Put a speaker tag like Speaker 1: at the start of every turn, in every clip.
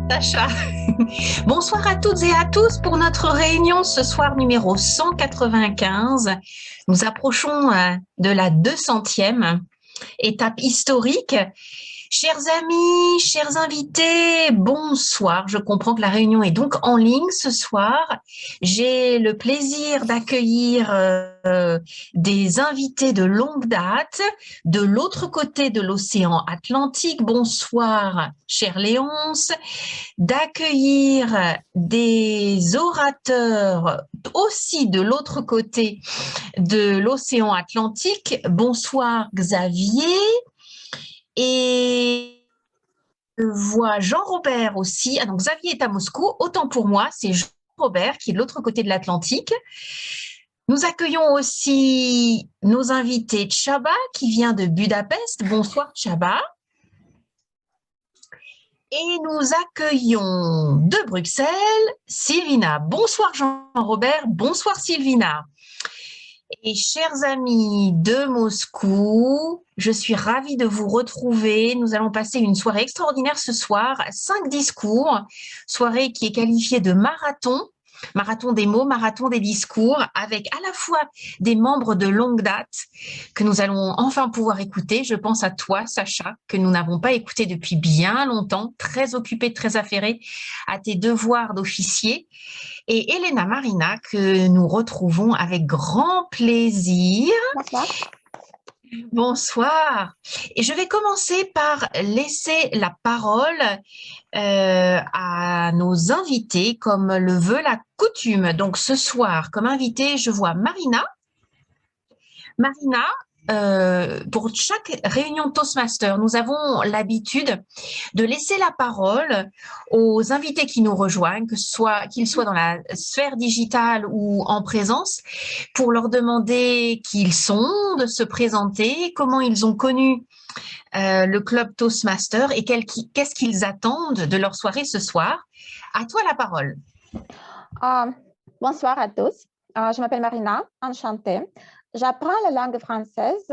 Speaker 1: Sacha. Bonsoir à toutes et à tous pour notre réunion ce soir numéro 195. Nous approchons de la 200e étape historique. Chers amis, chers invités, bonsoir. Je comprends que la réunion est donc en ligne ce soir. J'ai le plaisir d'accueillir des invités de longue date de l'autre côté de l'océan Atlantique. Bonsoir, cher Léonce. D'accueillir des orateurs aussi de l'autre côté de l'océan Atlantique. Bonsoir, Xavier. Et je vois Jean-Robert aussi. Ah donc Xavier est à Moscou. Autant pour moi, c'est Jean-Robert qui est de l'autre côté de l'Atlantique. Nous accueillons aussi nos invités Chaba qui vient de Budapest. Bonsoir Chaba. Et nous accueillons de Bruxelles Sylvina. Bonsoir Jean-Robert, bonsoir Sylvina. Et chers amis de Moscou, je suis ravie de vous retrouver. Nous allons passer une soirée extraordinaire ce soir, 5 discours, soirée qui est qualifiée de marathon. Marathon des mots, marathon des discours, avec à la fois des membres de longue date que nous allons enfin pouvoir écouter. Je pense à toi, Sacha, que nous n'avons pas écouté depuis bien longtemps, très occupée, très affairée à tes devoirs d'officier. Et Elena Marina, que nous retrouvons avec grand plaisir.
Speaker 2: Bonsoir.
Speaker 1: Bonsoir. Et je vais commencer par laisser la parole à nos invités, comme le veut la coutume. Donc ce soir, comme invité, je vois Marina. Marina, pour chaque réunion Toastmaster, nous avons l'habitude de laisser la parole aux invités qui nous rejoignent, qu'ils soient dans la sphère digitale ou en présence, pour leur demander qui ils sont, de se présenter, comment ils ont connu le club Toastmaster et qu'est-ce qu'ils attendent de leur soirée ce soir. À toi la parole.
Speaker 2: Bonsoir à tous. Je m'appelle Marina, enchantée. J'apprends la langue française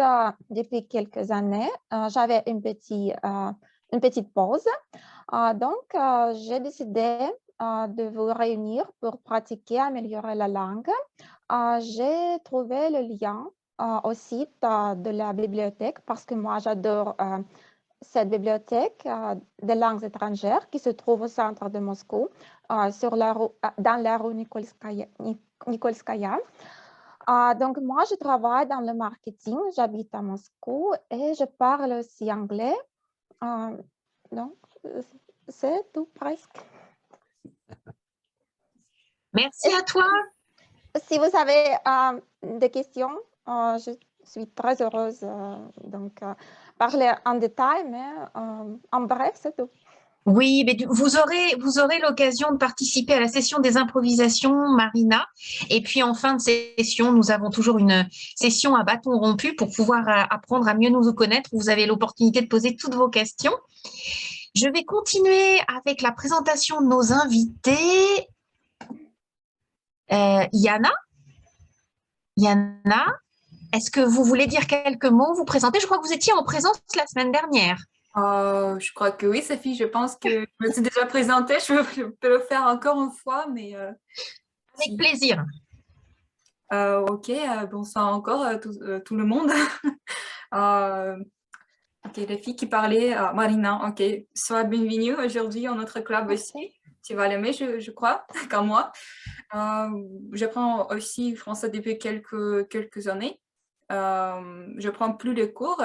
Speaker 2: depuis quelques années. J'avais une petite pause. Donc, j'ai décidé de vous réunir pour pratiquer, améliorer la langue. J'ai trouvé le lien au site de la bibliothèque parce que moi, j'adore cette bibliothèque des langues étrangères qui se trouve au centre de Moscou, dans la rue Nikolskaya. Donc, moi, je travaille dans le marketing, j'habite à Moscou et je parle aussi anglais. Donc, c'est tout presque.
Speaker 1: Merci à toi.
Speaker 2: Si vous avez des questions, je suis très heureuse donc parler en détail, mais en bref, c'est tout.
Speaker 1: Oui, mais vous aurez l'occasion de participer à la session des improvisations, Marina. Et puis en fin de session, nous avons toujours une session à bâton rompu pour pouvoir apprendre à mieux nous connaître. Vous avez l'opportunité de poser toutes vos questions. Je vais continuer avec la présentation de nos invités. Yana, est-ce que vous voulez dire quelques mots, vous présenter? Je crois que vous étiez en présence la semaine dernière.
Speaker 3: Je crois que oui, Sophie, je pense que je me suis déjà présentée. Je peux le faire encore une fois, mais…
Speaker 1: Avec plaisir.
Speaker 3: Ok, bonsoir encore à tout le monde. Ok, les filles qui parlaient, Marina, ok, sois bienvenue aujourd'hui à notre club aussi. Tu vas l'aimer, je crois, comme moi. J'apprends aussi français depuis quelques années. Je prends plus les cours.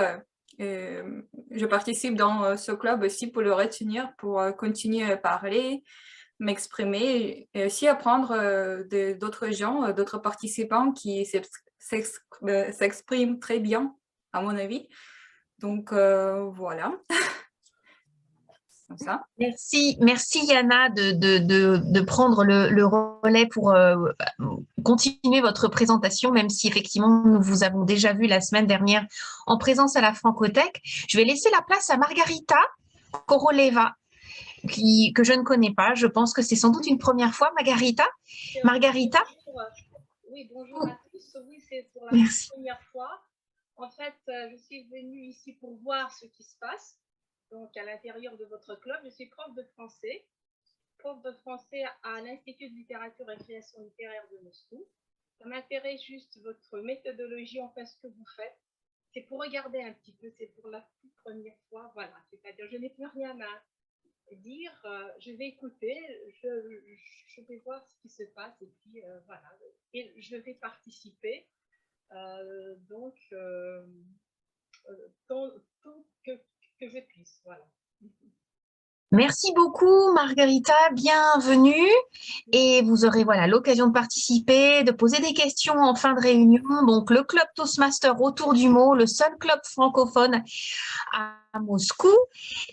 Speaker 3: Je participe dans ce club aussi pour le retenir, pour continuer à parler, m'exprimer et aussi apprendre d'autres gens, d'autres participants qui s'expriment très bien, à mon avis. Donc, voilà. Comme ça.
Speaker 1: Merci Yana de prendre le relais pour continuer votre présentation, même si effectivement nous vous avons déjà vu la semaine dernière en présence à la Francothèque. Je vais laisser la place à Margarita Koroleva, que je ne connais pas. Je pense que c'est sans doute une première fois. Margarita.
Speaker 4: Oui, bonjour à tous. Oui, c'est pour la première fois. En fait, je suis venue ici pour voir ce qui se passe. Donc, à l'intérieur de votre club, je suis prof de français. prof de français à l'Institut de littérature et création littéraire de Moscou. Ça m'intéresse juste votre méthodologie, enfin ce que vous faites. C'est pour regarder un petit peu, c'est pour la toute première fois, voilà. C'est-à-dire, je n'ai plus rien à dire, je vais écouter, je vais voir ce qui se passe et puis voilà. Et je vais participer. Donc, tant que je puisse, voilà.
Speaker 1: Merci beaucoup, Margarita. Bienvenue. Et vous aurez voilà, l'occasion de participer, de poser des questions en fin de réunion. Donc, le club Toastmaster autour du mot, le seul club francophone à Moscou.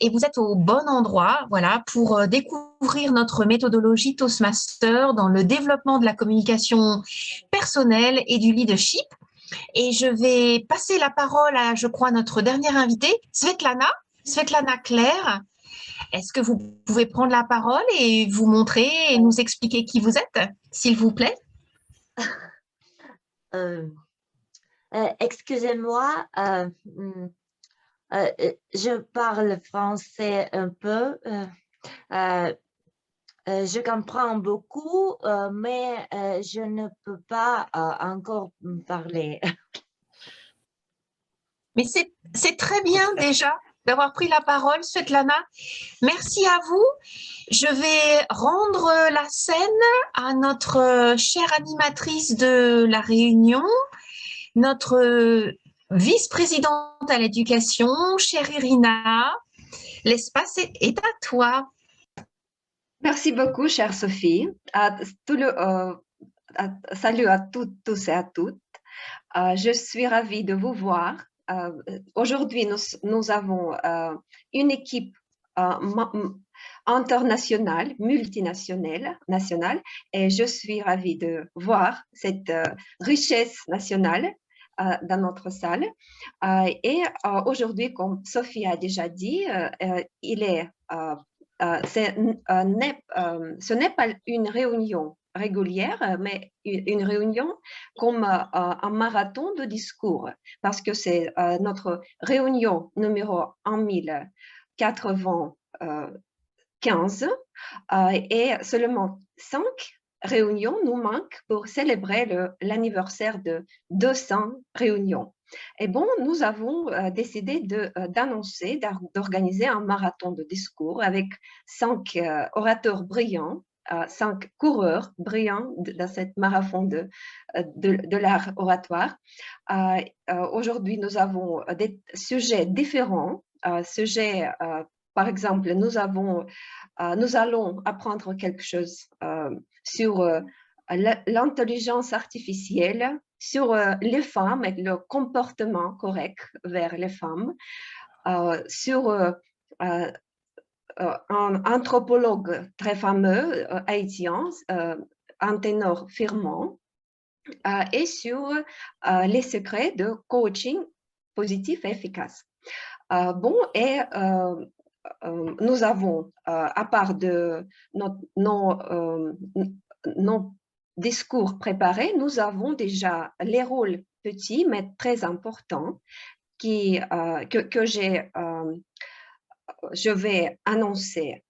Speaker 1: Et vous êtes au bon endroit voilà, pour découvrir notre méthodologie Toastmaster dans le développement de la communication personnelle et du leadership. Et je vais passer la parole à, je crois, notre dernière invitée, Svetlana Claire. Est-ce que vous pouvez prendre la parole et vous montrer et nous expliquer qui vous êtes, s'il vous plaît?
Speaker 5: Excusez-moi, je parle français un peu. Je comprends beaucoup, mais je ne peux pas encore parler.
Speaker 1: Mais c'est très bien déjà d'avoir pris la parole, Svetlana. Merci à vous. Je vais rendre la scène à notre chère animatrice de la réunion, notre vice-présidente à l'éducation, chère Irina. L'espace est à toi.
Speaker 6: Merci beaucoup, chère Sophie. Salut à toutes, tous et à toutes. Je suis ravie de vous voir. Aujourd'hui, nous avons une équipe internationale, multinationale, et je suis ravie de voir cette richesse nationale dans notre salle. Et aujourd'hui, comme Sophie a déjà dit, ce n'est pas une réunion régulière, mais une réunion comme un marathon de discours, parce que c'est notre réunion numéro 1095 et seulement 5 réunions nous manquent pour célébrer l'anniversaire de 200 réunions. Et bon, nous avons décidé d'annoncer, d'organiser un marathon de discours avec 5 orateurs brillants, 5 coureurs brillants dans cette marathon de l'art oratoire. Aujourd'hui, nous avons des sujets différents. Par exemple, nous allons apprendre quelque chose sur l'intelligence artificielle, sur les femmes et le comportement correct vers les femmes, sur un anthropologue très fameux haïtien, Anténor Firmand, et sur les secrets de coaching positif et efficace. Nous avons, à part de nos discours préparés, nous avons déjà les rôles petits mais très importants que je vais annoncer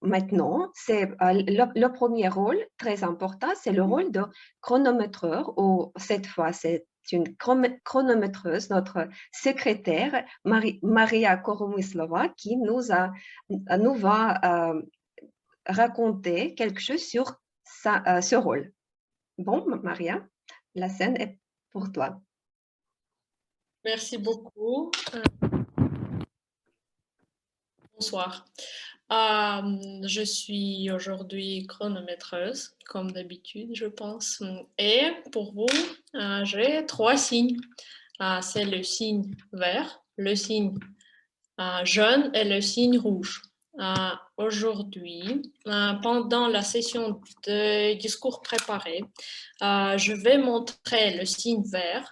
Speaker 6: maintenant. C'est le premier rôle très important, c'est le rôle de chronométreur, ou cette fois c'est une chronométreuse, notre secrétaire Maria Koromislova, qui nous va raconter quelque chose sur ce rôle. Bon, Maria, la scène est pour toi.
Speaker 7: Merci beaucoup. Bonsoir. Je suis aujourd'hui chronométreuse, comme d'habitude, je pense. Et pour vous, j'ai 3 signes. C'est le signe vert, le signe jaune et le signe rouge. Aujourd'hui, pendant la session de discours préparé, je vais montrer le signe vert.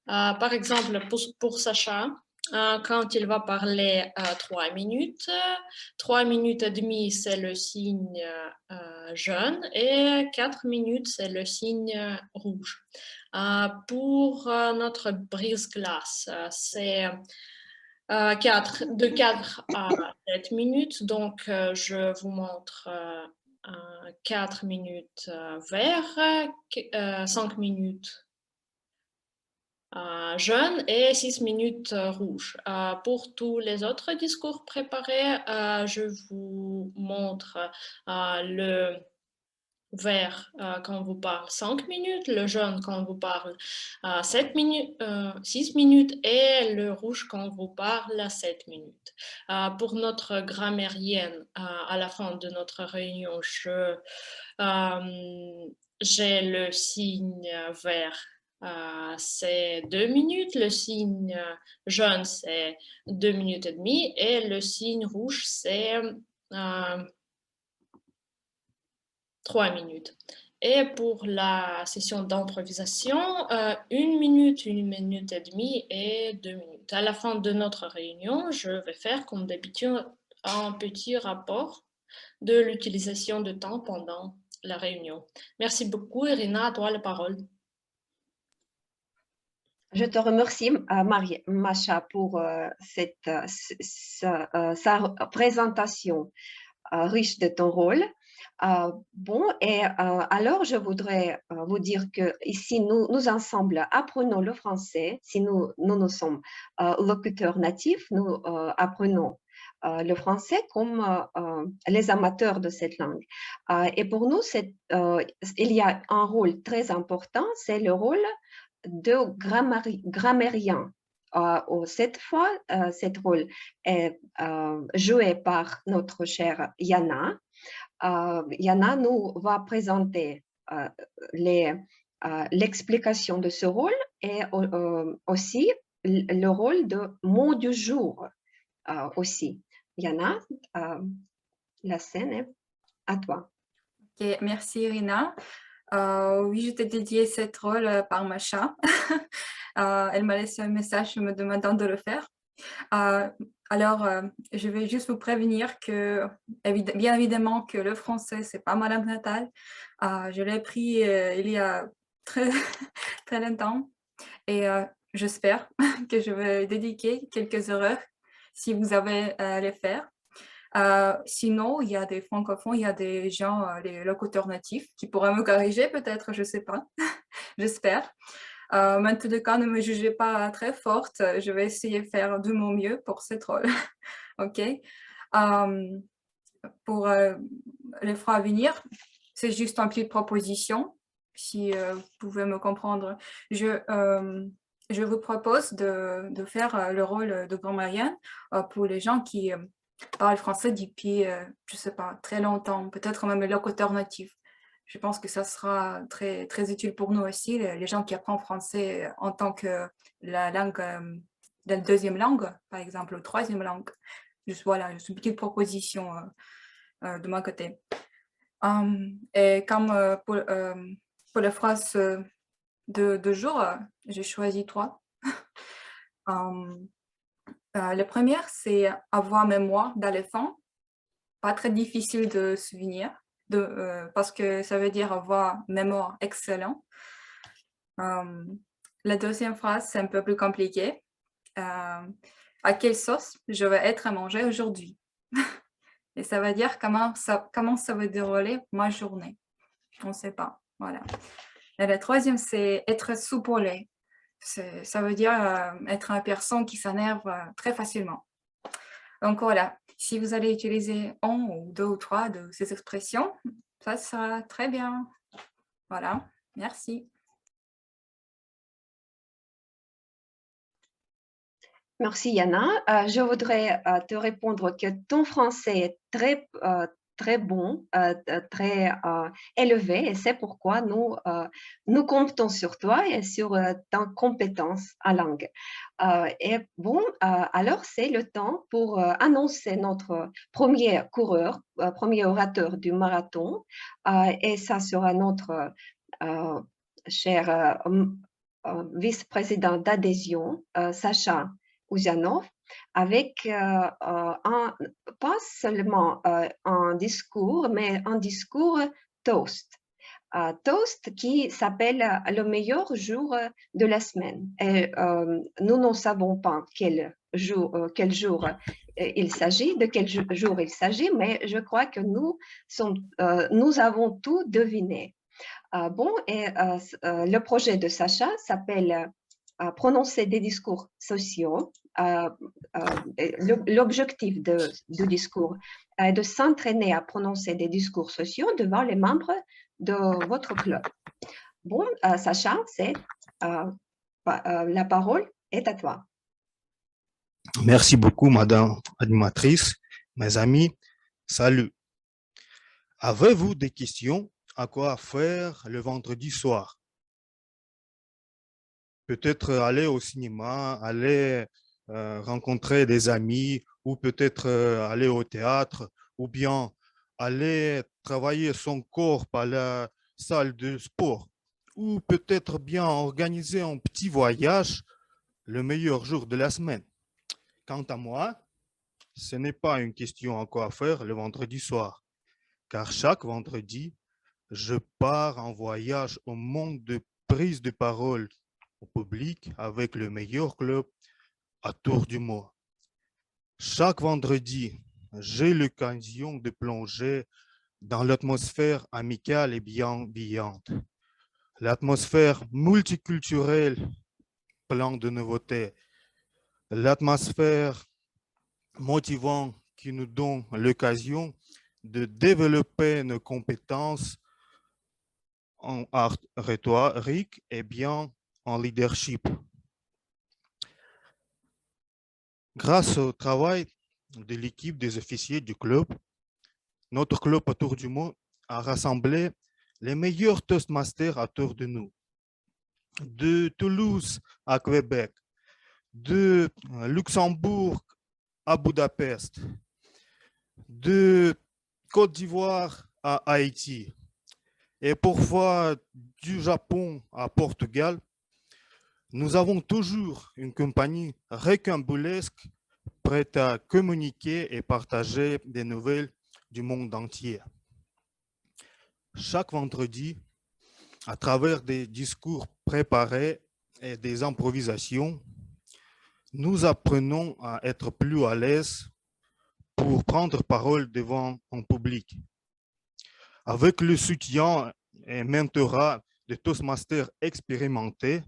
Speaker 7: Par exemple, pour Sacha, quand il va parler 3 minutes, 3 minutes et demie, c'est le signe jaune et 4 minutes, c'est le signe rouge. Pour notre brise-glace, c'est de 4 à 7 minutes. Donc, je vous montre 4 minutes vert, 5 minutes jaune et 6 minutes rouge. Pour tous les autres discours préparés, je vous montre le vert quand on vous parle 5 minutes, le jaune quand on vous parle 6 minutes et le rouge quand on vous parle 7 minutes. Pour notre grammairienne, à la fin de notre réunion, j'ai le signe vert, c'est 2 minutes, le signe jaune, c'est 2 minutes et demie, et le signe rouge, c'est 3 minutes. Et pour la session d'improvisation, 1 minute, 1 minute et demie et 2 minutes. À la fin de notre réunion, je vais faire, comme d'habitude, un petit rapport de l'utilisation de temps pendant la réunion. Merci beaucoup, Irina, à toi la parole.
Speaker 6: Je te remercie, Masha, pour sa présentation riche de ton rôle. Alors je voudrais vous dire que ici, nous ensemble apprenons le français. Si nous sommes locuteurs natifs, nous apprenons le français comme les amateurs de cette langue. Et pour nous, il y a un rôle très important, c'est le rôle de grammairien. Cette fois, cet rôle est joué par notre chère Yana. Yana nous va présenter l'explication de ce rôle et aussi le rôle de mot du jour aussi. Yana, la scène est à toi.
Speaker 3: Ok, merci Irina. Oui, je t'ai dédié cette rôle par Masha. Elle m'a laissé un message me demandant de le faire. Alors, je vais juste vous prévenir que, bien évidemment, que le français, c'est pas Madame Natale. Je l'ai appris il y a très, très longtemps et j'espère que je vais dédiquer quelques erreurs si vous avez à les faire. Sinon, il y a des francophones, il y a des gens, les locuteurs natifs, qui pourraient me corriger peut-être, je ne sais pas, j'espère. Mais en tout cas, ne me jugez pas très forte, je vais essayer de faire de mon mieux pour cette rôle. OK. Pour les fois à venir, c'est juste une petite proposition, si vous pouvez me comprendre. Je vous propose de faire le rôle de grammairienne pour les gens qui parlent français depuis, je ne sais pas, très longtemps, peut-être même les locuteurs natifs. Je pense que ça sera très, très utile pour nous aussi, les gens qui apprennent français en tant que la langue, la deuxième langue, par exemple, ou troisième langue. Voilà, c'est une petite proposition de mon côté. Et comme pour les phrases de jour, j'ai choisi 3. La première, c'est avoir mémoire d'éléphant. Pas très difficile de souvenir, parce que ça veut dire avoir mémoire excellent. La deuxième phrase, c'est un peu plus compliqué. À quelle sauce je vais être à manger aujourd'hui? Et ça veut dire comment ça va dérouler ma journée. On ne sait pas. Voilà. Et la troisième, c'est être soupolé. Ça veut dire être une personne qui s'énerve très facilement. Donc voilà, si vous allez utiliser 1 ou 2 ou 3 de ces expressions, ça sera très bien. Voilà, merci.
Speaker 6: Merci Yana. Je voudrais te répondre que ton français est très bon, très élevé, et c'est pourquoi nous comptons sur toi et sur ta compétence en langue. Et bon, alors c'est le temps pour annoncer notre premier coureur, premier orateur du marathon, et ça sera notre cher vice-président d'adhésion, Sacha Ouzanov, avec pas seulement un discours, mais un discours toast. Toast qui s'appelle le meilleur jour de la semaine. Et nous ne savons pas quel quel jour il s'agit, de quel jour il s'agit, mais je crois que nous avons tout deviné. Le projet de Sacha s'appelle Prononcer des discours sociaux. L'objectif du discours est de s'entraîner à prononcer des discours sociaux devant les membres de votre club. Bon, Sacha, la parole est à toi.
Speaker 8: Merci beaucoup, Madame animatrice. Mes amis, salut. Avez-vous des questions à quoi faire le vendredi soir? Peut-être aller au cinéma, aller rencontrer des amis, ou peut-être aller au théâtre, ou bien aller travailler son corps à la salle de sport, ou peut-être bien organiser un petit voyage le meilleur jour de la semaine. Quant à moi, ce n'est pas une question à quoi faire le vendredi soir, car chaque vendredi, je pars en voyage au monde de prise de parole au public avec le meilleur club à Tour du Mont. Chaque vendredi, j'ai l'occasion de plonger dans l'atmosphère amicale et bienveillante, l'atmosphère multiculturelle pleine de nouveautés, l'atmosphère motivante qui nous donne l'occasion de développer nos compétences en art rhétorique et bien en leadership. Grâce au travail de l'équipe des officiers du club, notre club à Tour du Mont a rassemblé les meilleurs Toastmasters autour de nous. De Toulouse à Québec, de Luxembourg à Budapest, de Côte d'Ivoire à Haïti et parfois du Japon à Portugal. Nous avons toujours une compagnie rocambolesque prête à communiquer et partager des nouvelles du monde entier. Chaque vendredi, à travers des discours préparés et des improvisations, nous apprenons à être plus à l'aise pour prendre parole devant un public. Avec le soutien et mentorat de Toastmasters expérimentés,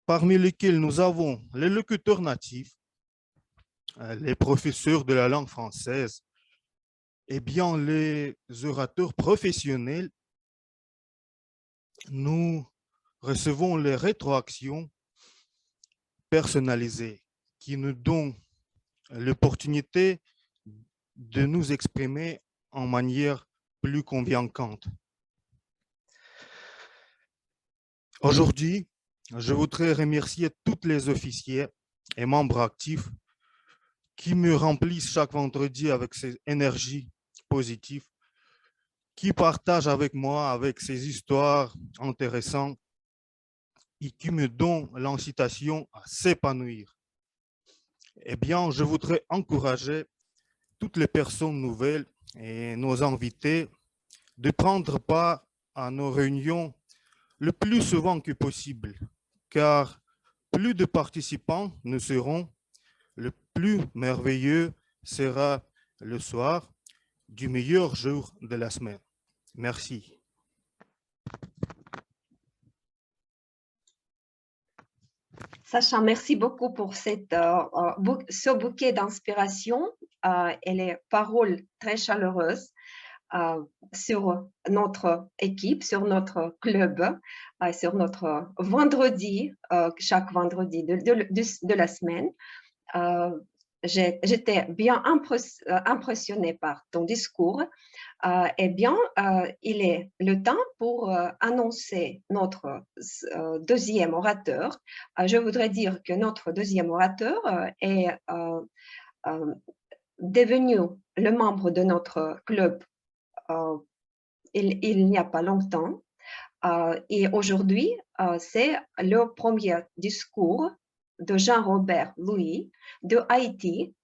Speaker 8: parmi lesquels nous avons les locuteurs natifs, les professeurs de la langue française, et bien les orateurs professionnels, nous recevons les rétroactions personnalisées qui nous donnent l'opportunité de nous exprimer en manière plus convaincante. Aujourd'hui, je voudrais remercier tous les officiers et membres actifs qui me remplissent chaque vendredi avec ces énergies positives, qui partagent avec moi avec ces histoires intéressantes et qui me donnent l'incitation à s'épanouir. Eh bien, je voudrais encourager toutes les personnes nouvelles et nos invités de prendre part à nos réunions le plus souvent que possible, car plus de participants nous seront, le plus merveilleux sera le soir du meilleur jour de la semaine. Merci.
Speaker 6: Sacha, merci beaucoup pour ce bouquet d'inspiration et les paroles très chaleureuses sur notre équipe, sur notre club, sur notre vendredi, chaque vendredi de la semaine. J'étais bien impressionnée par ton discours. Eh bien, il est le temps pour annoncer notre deuxième orateur. Je voudrais dire que notre deuxième orateur est devenu le membre de notre club il n'y a pas longtemps. Et aujourd'hui, c'est le premier discours de Jean-Robert Louis de Haïti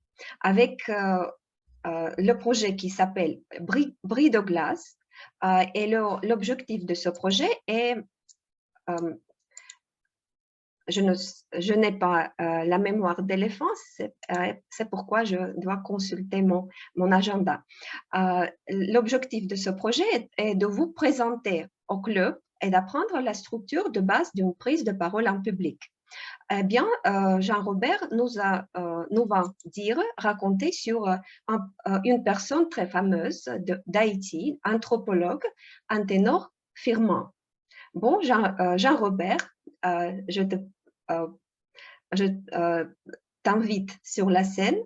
Speaker 6: avec le projet qui s'appelle Bris de glace. Et l'objectif de ce projet est je n'ai pas la mémoire d'éléphant, c'est pourquoi je dois consulter mon agenda. L'objectif de ce projet est de vous présenter au club et d'apprendre la structure de base d'une prise de parole en public. Eh bien, Jean-Robert nous va raconter sur une personne très fameuse d'Haïti, anthropologue, un ténor firmant. Bon, Jean-Robert, je t'invite sur la scène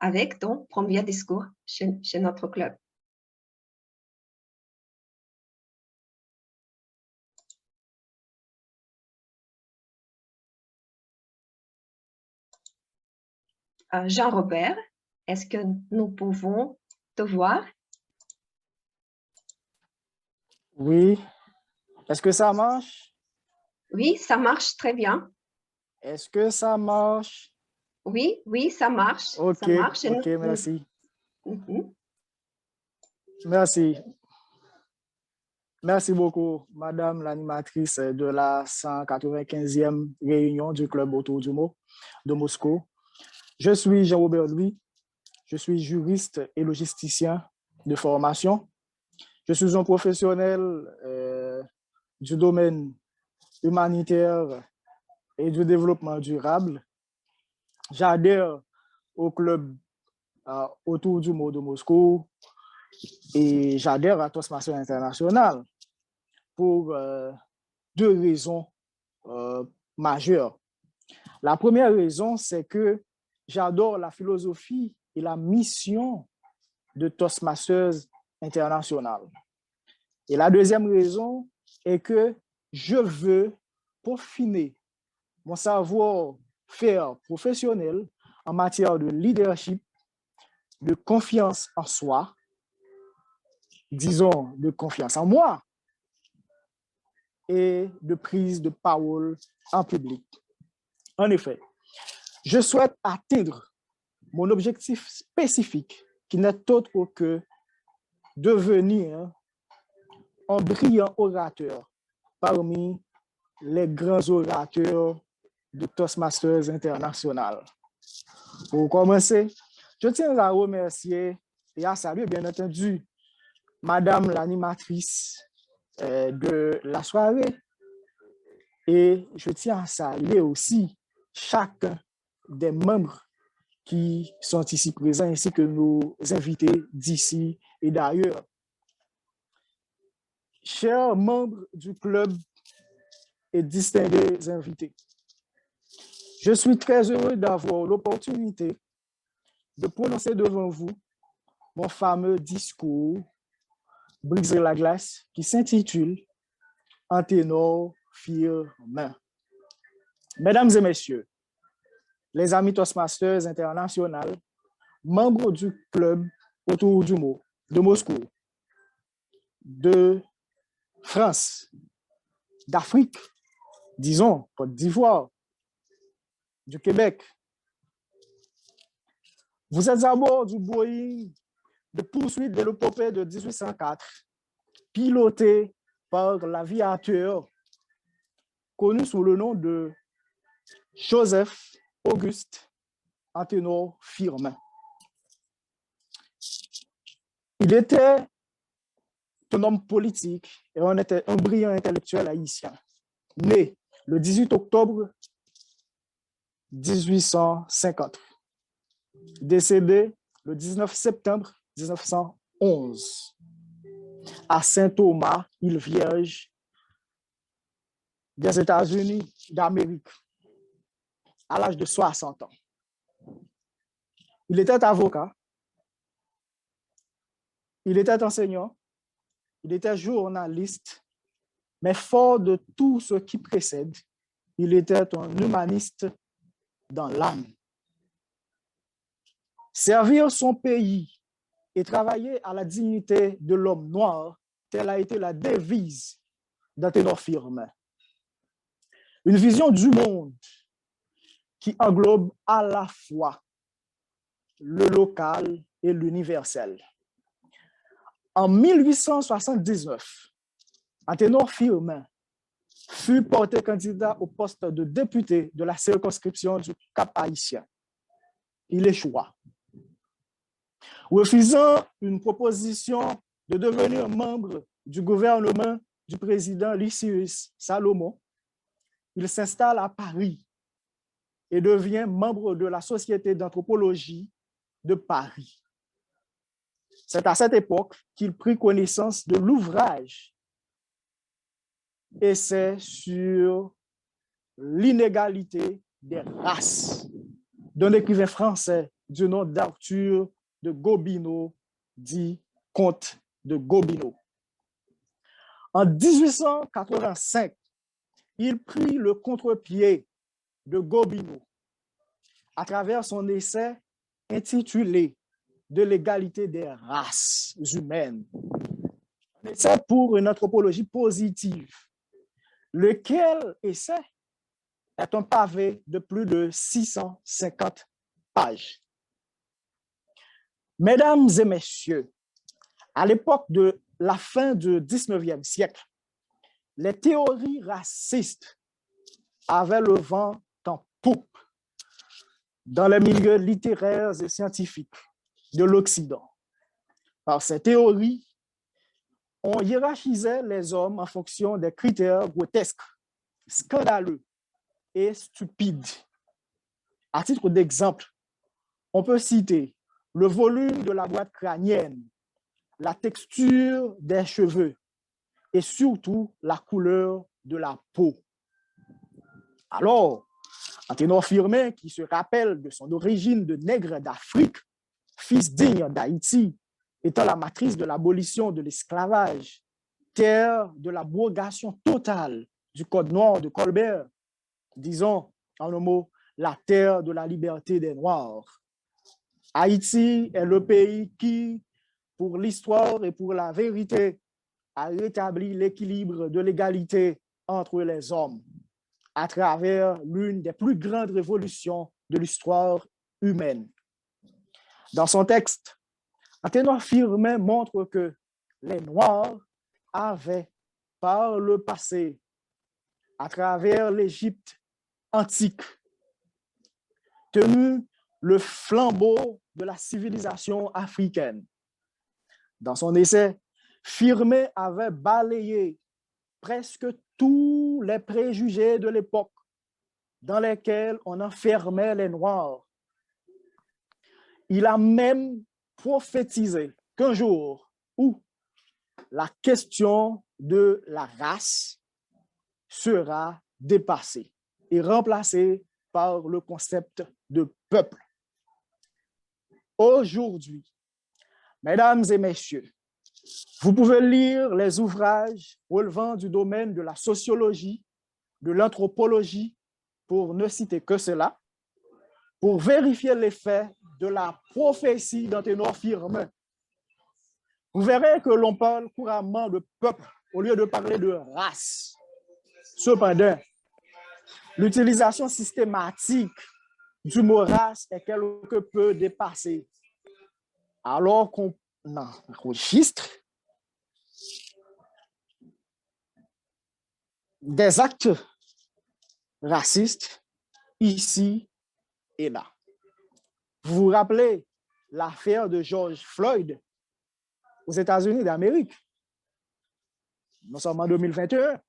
Speaker 6: avec ton premier discours chez notre club. Jean-Robert, est-ce que nous pouvons te voir?
Speaker 9: Oui. Est-ce que ça marche?
Speaker 6: Oui, ça marche très bien.
Speaker 9: Est-ce que ça marche?
Speaker 6: Oui, oui, ça marche.
Speaker 9: OK,
Speaker 6: Ça marche.
Speaker 9: OK, merci.
Speaker 6: Mhm.
Speaker 9: Merci. Merci beaucoup, Madame l'animatrice de la 195e réunion du Club Autour du mot de Moscou. Je suis Jean-Robert Louis. Je suis juriste et logisticien de formation. Je suis un professionnel du domaine humanitaire et du développement durable. J'adhère au Club Autour du mot de Moscou et j'adhère à Toastmasters International pour deux raisons majeures. La première raison, c'est que j'adore la philosophie et la mission de Toastmasters International. Et la deuxième raison est que je veux peaufiner mon savoir-faire professionnel en matière de leadership, de confiance en soi, disons de confiance en moi, et de prise de parole en public. En effet, je souhaite atteindre mon objectif spécifique qui n'est autre que devenir un brillant orateur parmi les grands orateurs de Toastmasters International. Pour commencer, je tiens à remercier et à saluer, bien entendu, Madame l'animatrice de la soirée. Et je tiens à saluer aussi chacun des membres qui sont ici présents, ainsi que nos invités d'ici et d'ailleurs. Chers membres du club et distingués invités, je suis très heureux d'avoir l'opportunité de prononcer devant vous mon fameux discours « Briser la glace » qui s'intitule « Un ténor firme ». Mesdames et messieurs, les amis Toastmasters International, membres du club Autour du mot de Moscou, de France, d'Afrique, disons Côte d'Ivoire, du Québec. Vous êtes à bord du Boeing de poursuite de l'épopée de 1804, piloté par l'aviateur connu sous le nom de Joseph Auguste Anténor Firmin. Il était un homme politique et un brillant intellectuel haïtien, né le 18 octobre 1850, décédé le 19 septembre 1911 à Saint-Thomas, île Vierge, des États-Unis d'Amérique, à l'âge de 60 ans. Il était avocat, il était enseignant, il était journaliste, mais fort de tout ce qui précède, il était un humaniste dans l'âme. Servir son pays et travailler à la dignité de l'homme noir, telle a été la devise d'Anténor Firmin. Une vision du monde qui englobe à la fois le local et l'universel. En 1879, Anténor Firmin fut porté candidat au poste de député de la circonscription du Cap-Haïtien. Il échoua. Refusant une proposition de devenir membre du gouvernement du président Lysius Salomon, il s'installe à Paris et devient membre de la Société d'anthropologie de Paris. C'est à cette époque qu'il prit connaissance de l'ouvrage Essai sur l'inégalité des races d'un écrivain français du nom d'Arthur de Gobineau, dit Comte de Gobineau. En 1885, il prit le contre-pied de Gobineau à travers son essai intitulé « De l'égalité des races humaines », un essai pour une anthropologie positive, lequel essai est un pavé de plus de 650 pages. Mesdames et messieurs, à l'époque de la fin du 19e siècle, les théories racistes avaient le vent en poupe dans les milieux littéraires et scientifiques de l'Occident. Par ces théories, on hiérarchisait les hommes en fonction des critères grotesques, scandaleux et stupides. À titre d'exemple, on peut citer le volume de la boîte crânienne, la texture des cheveux et surtout la couleur de la peau. Alors, Anténor Firmin, qui se rappelle de son origine de nègre d'Afrique, fils digne d'Haïti, étant la matrice de l'abolition de l'esclavage, terre de l'abrogation totale du Code noir de Colbert, disons en un mot, la terre de la liberté des Noirs. Haïti est le pays qui, pour l'histoire et pour la vérité, a rétabli l'équilibre de l'égalité entre les hommes à travers l'une des plus grandes révolutions de l'histoire humaine. Dans son texte, Anténor Firmin montre que les Noirs avaient, par le passé, à travers l'Égypte antique, tenu le flambeau de la civilisation africaine. Dans son essai, Firmin avait balayé presque tous les préjugés de l'époque dans lesquels on enfermait les Noirs. Il a même prophétisé qu'un jour où la question de la race sera dépassée et remplacée par le concept de peuple. Aujourd'hui, mesdames et messieurs, vous pouvez lire les ouvrages relevant du domaine de la sociologie, de l'anthropologie, pour ne citer que cela, pour vérifier l'effet de la prophétie d'Anténor Firmin. Vous verrez que l'on parle couramment de peuple au lieu de parler de race. Cependant, l'utilisation systématique du mot race est quelque peu dépassée, alors qu'on enregistre des actes racistes ici et là. Vous vous rappelez l'affaire de George Floyd aux États-Unis d'Amérique? Nous sommes en 2021.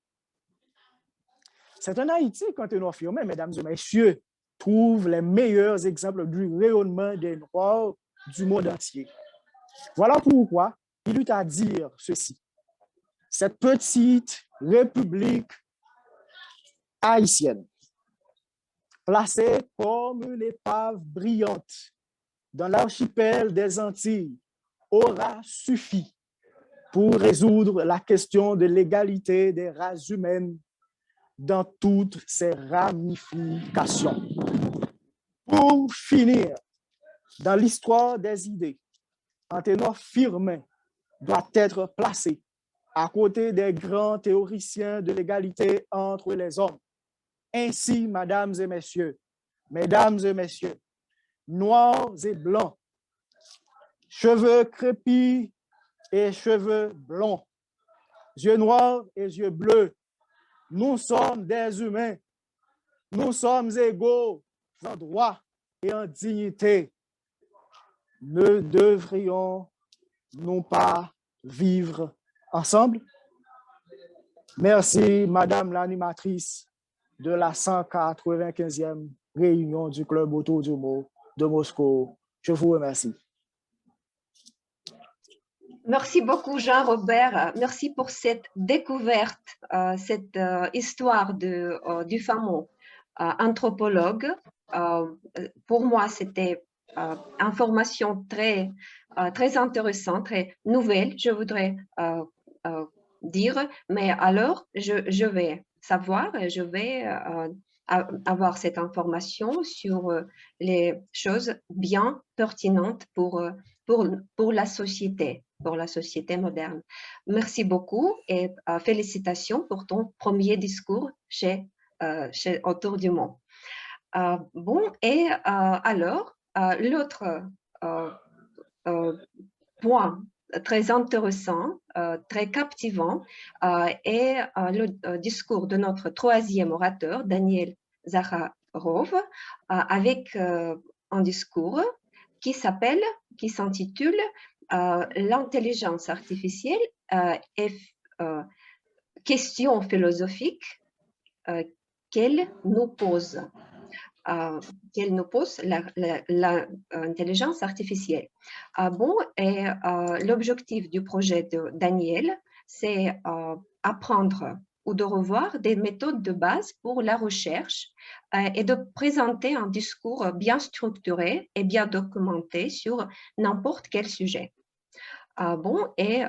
Speaker 9: C'est en Haïti qu'Anténor Firmin, mesdames et messieurs, trouve les meilleurs exemples du rayonnement des Noirs du monde entier. Voilà pourquoi il eut à dire ceci. Cette petite république haïtienne, placée comme une épave brillante dans l'archipel des Antilles, aura suffi pour résoudre la question de l'égalité des races humaines dans toutes ses ramifications. Pour finir, dans l'histoire des idées, Anténor Firmin doit être placé à côté des grands théoriciens de l'égalité entre les hommes. Ainsi, mesdames et messieurs, noirs et blancs, cheveux crépus et cheveux blonds, yeux noirs et yeux bleus, Nous sommes des humains. Nous sommes égaux en droit et en dignité. Ne devrions-nous pas vivre ensemble? Merci, Madame l'animatrice de la 195e réunion du Club Autour du Mot de Moscou. Je vous remercie.
Speaker 6: Merci beaucoup, Jean-Robert. Merci pour cette découverte, cette histoire du fameux anthropologue. Pour moi, c'était information très intéressante, très nouvelle, je voudrais dire. Mais alors, je vais savoir, je vais avoir cette information sur les choses bien pertinentes pour la société moderne. Merci beaucoup et félicitations pour ton premier discours chez Autour du Mot. Bon, et alors, l'autre point très intéressant, très captivant, est le discours de notre troisième orateur, Daniel Zakharov, avec un discours qui s'intitule L'intelligence artificielle et questions philosophiques qu'elle nous pose. L'intelligence artificielle. Bon, et l'objectif du projet de Daniel, c'est apprendre ou de revoir des méthodes de base pour la recherche et de présenter un discours bien structuré et bien documenté sur n'importe quel sujet. Bon, et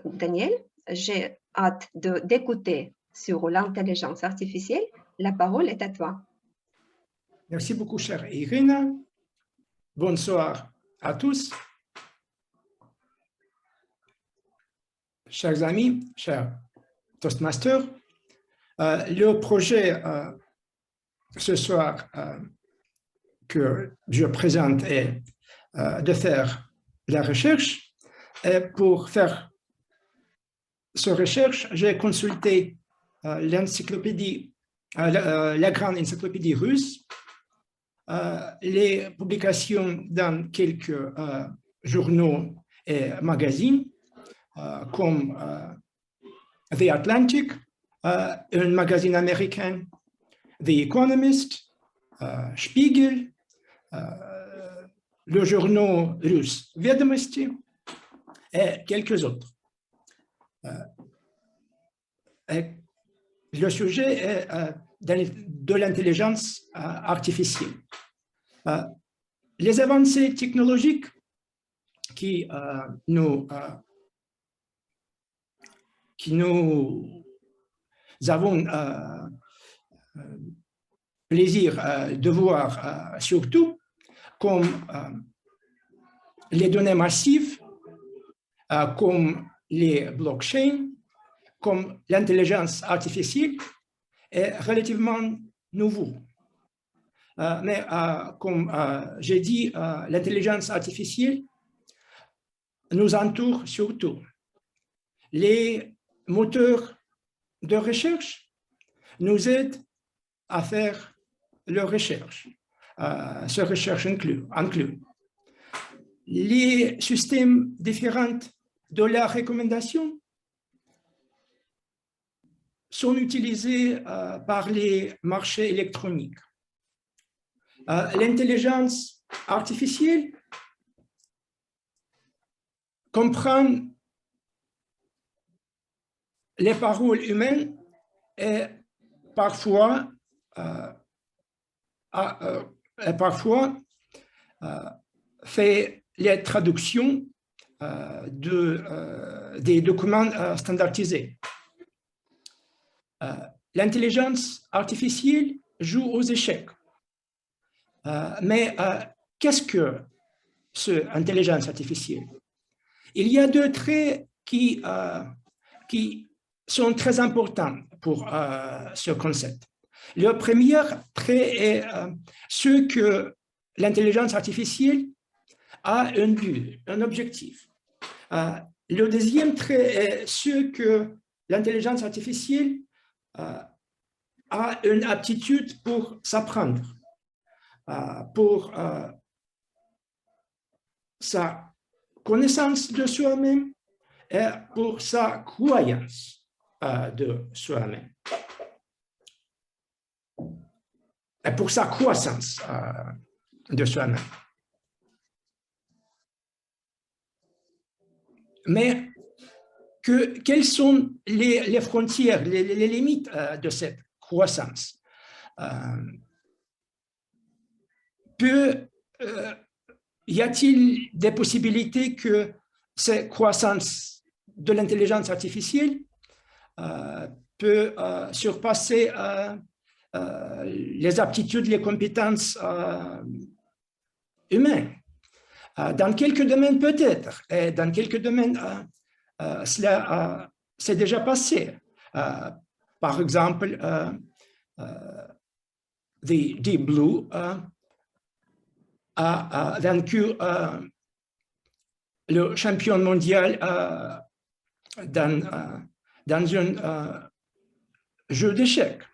Speaker 6: Daniel, j'ai hâte d'écouter sur l'intelligence artificielle. La parole est à toi.
Speaker 10: Merci beaucoup, chère Irina. Bonsoir à tous. Chers amis, chers Toastmasters, le projet ce soir que je présente est de faire la recherche. Et pour faire cette recherche, j'ai consulté l'encyclopédie, la grande encyclopédie russe, les publications dans quelques journaux et magazines comme The Atlantic, un magazine américain, The Economist, Spiegel, le journal russe Vedomosti et quelques autres. Le sujet est de l'intelligence artificielle. Les avancées technologiques qui nous avons plaisir de voir surtout comme les données massives, comme les blockchains, comme l'intelligence artificielle est relativement nouveau. Mais comme j'ai dit, l'intelligence artificielle nous entoure surtout. Les moteurs de recherche nous aident à faire leur recherche, ce recherche inclut. Les systèmes différents de la recommandation sont utilisés par les marchés électroniques. L'intelligence artificielle comprend les paroles humaines et parfois fait les traductions des documents standardisés. L'intelligence artificielle joue aux échecs. Mais qu'est-ce que cette intelligence artificielle? Il y a deux traits qui sont très importants pour ce concept. Le premier trait est ce que l'intelligence artificielle a un but, un objectif. Le deuxième trait est ce que l'intelligence artificielle a une aptitude pour s'apprendre, pour sa connaissance de soi-même et pour sa croyance de soi-même. Et pour sa croissance de soi-même. Mais quelles sont les frontières, les limites de cette croissance? Y a-t-il des possibilités que cette croissance de l'intelligence artificielle peut surpasser les aptitudes, les compétences humaines? Dans quelques domaines peut-être, et dans quelques domaines cela s'est déjà passé. Par exemple, Deep Blue a vaincu le champion mondial dans un jeu d'échecs.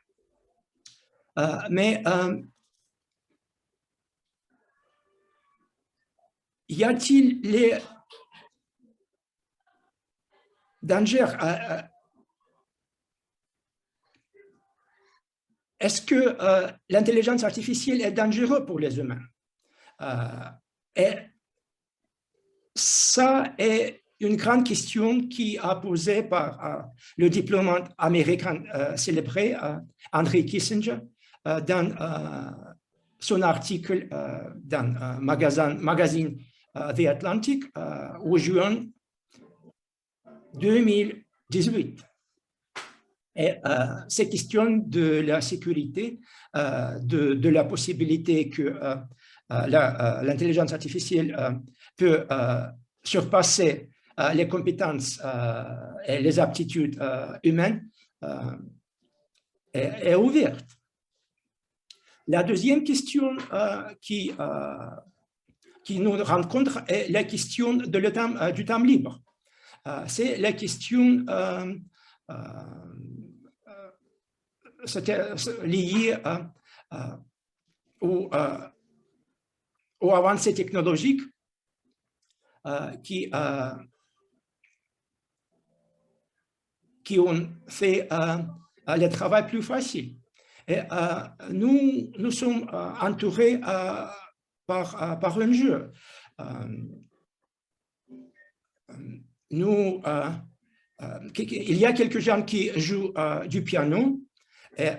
Speaker 10: Mais y a-t-il les dangers? Est-ce que l'intelligence artificielle est dangereuse pour les humains? Et ça est une grande question qui a posée par le diplomate américain célébré Henry Kissinger dans son article dans magazine The Atlantic au juin 2018. Et ces questions de la sécurité, de la possibilité que l'intelligence artificielle peut surpasser les compétences et les aptitudes humaines est ouverte. La deuxième question qui nous rencontre est la question du temps libre. C'est la question liée aux avancées technologiques qui ont fait le travail plus facile. Et nous sommes entourés par un jeu. Il y a quelques gens qui jouent du piano et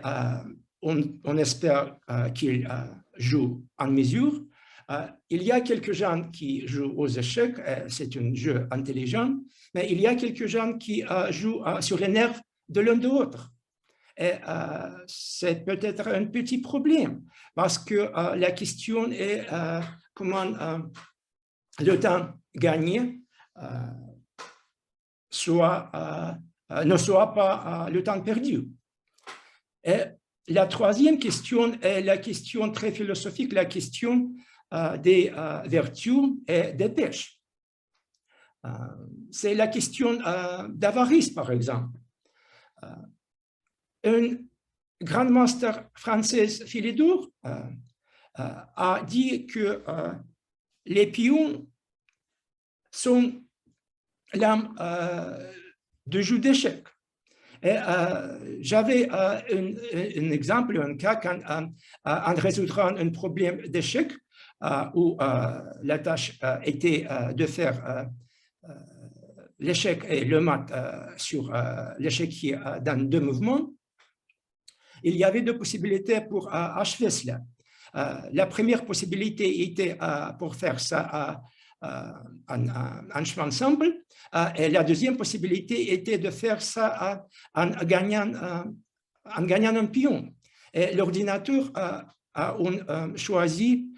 Speaker 10: on espère qu'ils jouent en mesure. Il y a quelques gens qui jouent aux échecs, c'est un jeu intelligent, mais il y a quelques gens qui jouent sur les nerfs de l'un de l'autre. Et c'est peut-être un petit problème parce que la question est comment le temps gagné ne soit pas le temps perdu. Et la troisième question est la question très philosophique, la question des vertus et des péchés. C'est la question d'avarice, par exemple. Une grande master française, Philidor, a dit que les pions sont l'âme de jeu d'échecs. Et j'avais un exemple, un cas, quand en résoudant un problème d'échec, où la tâche était de faire l'échec et le mat sur l'échiquier dans 2 mouvements, il y avait 2 possibilités pour achever cela. La première possibilité était pour faire ça en chemin simple, et la deuxième possibilité était de faire ça en gagnant un pion. Et l'ordinateur a choisi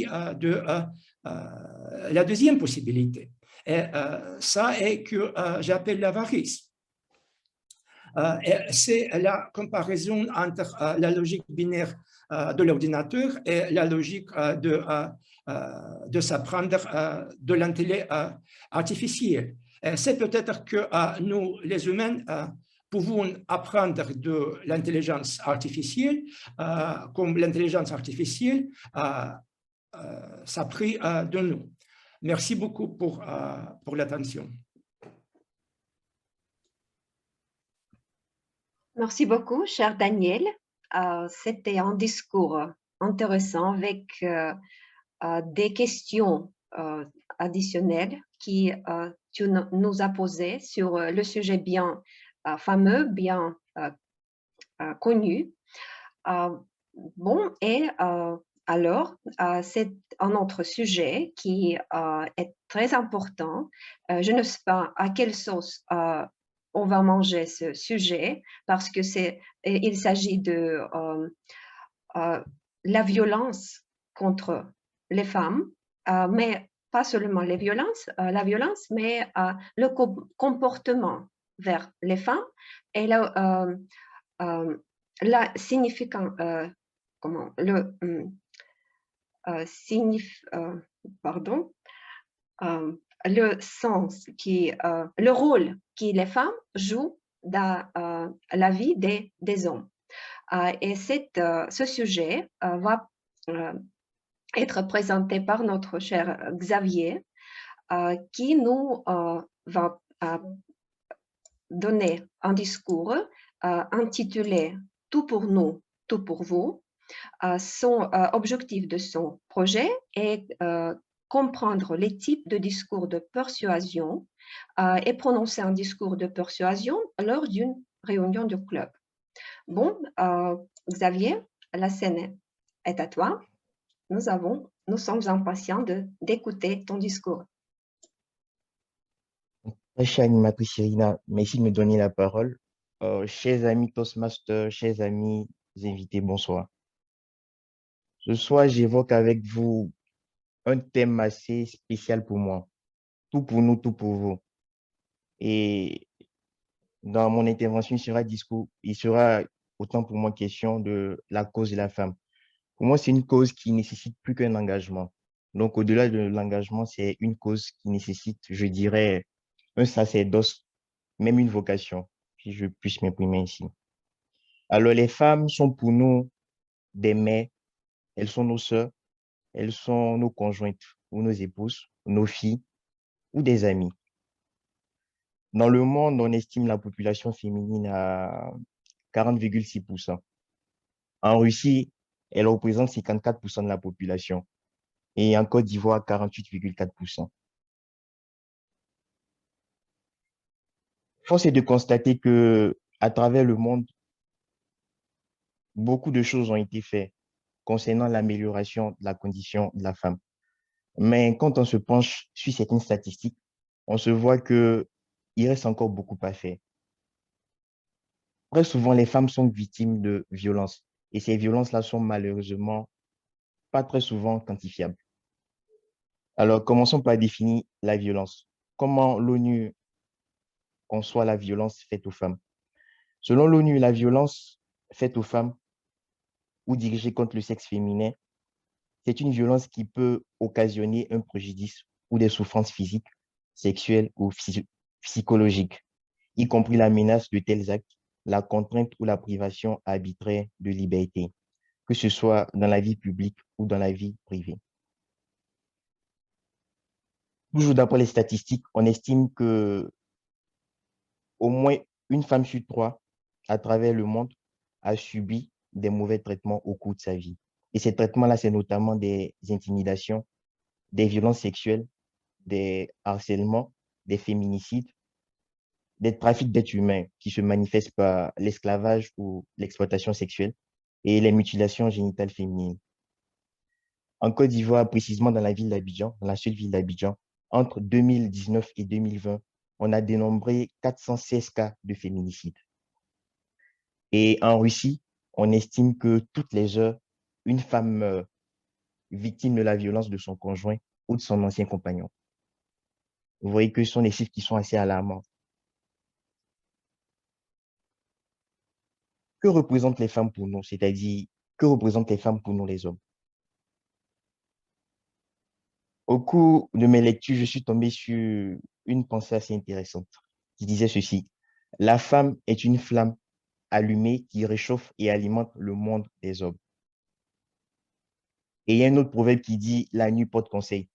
Speaker 10: la deuxième possibilité. Et ça est que j'appelle l'avarice. C'est la comparaison entre la logique binaire de l'ordinateur et la logique de s'apprendre de l'intelligence artificielle. C'est peut-être que nous, les humains, pouvons apprendre de l'intelligence artificielle comme l'intelligence artificielle s'apprit de nous. Merci beaucoup pour l'attention.
Speaker 6: Merci beaucoup, cher Daniel. C'était un discours intéressant avec des questions additionnelles qui tu nous as posées sur le sujet bien fameux, bien connu. Bon, et alors, c'est un autre sujet qui est très important. Je ne sais pas à quelle sauce on va manger ce sujet parce que il s'agit de la violence contre les femmes, mais pas seulement la violence, mais le comportement vers les femmes et la significant, comment, pardon, le sens le rôle que les femmes jouent dans la vie des hommes. Et ce sujet va être présenté par notre cher Xavier, qui nous va donner un discours intitulé « Tout pour nous, tout pour vous ». Son objectif de son projet est comprendre les types de discours de persuasion et prononcer un discours de persuasion lors d'une réunion du club. Bon, Xavier, la scène est à toi. Nous sommes impatients d'écouter ton discours.
Speaker 11: Très chère animatrice Irina, merci de me donner la parole. Chers amis Toastmasters, chers amis invités, bonsoir. Ce soir, j'évoque avec vous un thème assez spécial pour moi. Tout pour nous, tout pour vous. Et dans mon intervention, il sera autant pour moi question de la cause de la femme. Pour moi, c'est une cause qui nécessite plus qu'un engagement. Donc, au-delà de l'engagement, c'est une cause qui nécessite, je dirais, un sacerdoce, même une vocation, si je puisse m'exprimer ici. Alors, les femmes sont pour nous des mères, elles sont nos sœurs, elles sont nos conjointes ou nos épouses, nos filles ou des amis. Dans le monde, on estime la population féminine à 40,6%. En Russie, elle représente 54% de la population et en Côte d'Ivoire, 48,4%. Force est de constater que à travers le monde, beaucoup de choses ont été faites concernant l'amélioration de la condition de la femme. Mais quand on se penche sur certaines statistiques, on se voit qu'il reste encore beaucoup à faire. Très souvent, les femmes sont victimes de violences et ces violences-là sont malheureusement pas très souvent quantifiables. Alors, commençons par définir la violence. Comment l'ONU conçoit la violence faite aux femmes? Selon l'ONU, la violence faite aux femmes ou dirigée contre le sexe féminin, c'est une violence qui peut occasionner un préjudice ou des souffrances physiques, sexuelles ou psychologiques, y compris la menace de tels actes, la contrainte ou la privation arbitraire de liberté, que ce soit dans la vie publique ou dans la vie privée. Toujours d'après les statistiques, on estime que au moins une femme sur 3 à travers le monde a subi des mauvais traitements au cours de sa vie. Et ces traitements-là, c'est notamment des intimidations, des violences sexuelles, des harcèlements, des féminicides, des trafics d'êtres humains qui se manifestent par l'esclavage ou l'exploitation sexuelle et les mutilations génitales féminines. En Côte d'Ivoire, précisément dans la ville d'Abidjan, dans la seule ville d'Abidjan, entre 2019 et 2020, on a dénombré 416 cas de féminicide. Et en Russie, on estime que toutes les heures, une femme meurt victime de la violence de son conjoint ou de son ancien compagnon. Vous voyez que ce sont des chiffres qui sont assez alarmants. Que représentent les femmes pour nous? C'est-à-dire, que représentent les femmes pour nous, les hommes? Au cours de mes lectures, je suis tombé sur une pensée assez intéressante qui disait ceci. La femme est une flamme allumée qui réchauffe et alimente le monde des hommes. Et il y a un autre proverbe qui dit « la nuit porte conseil ».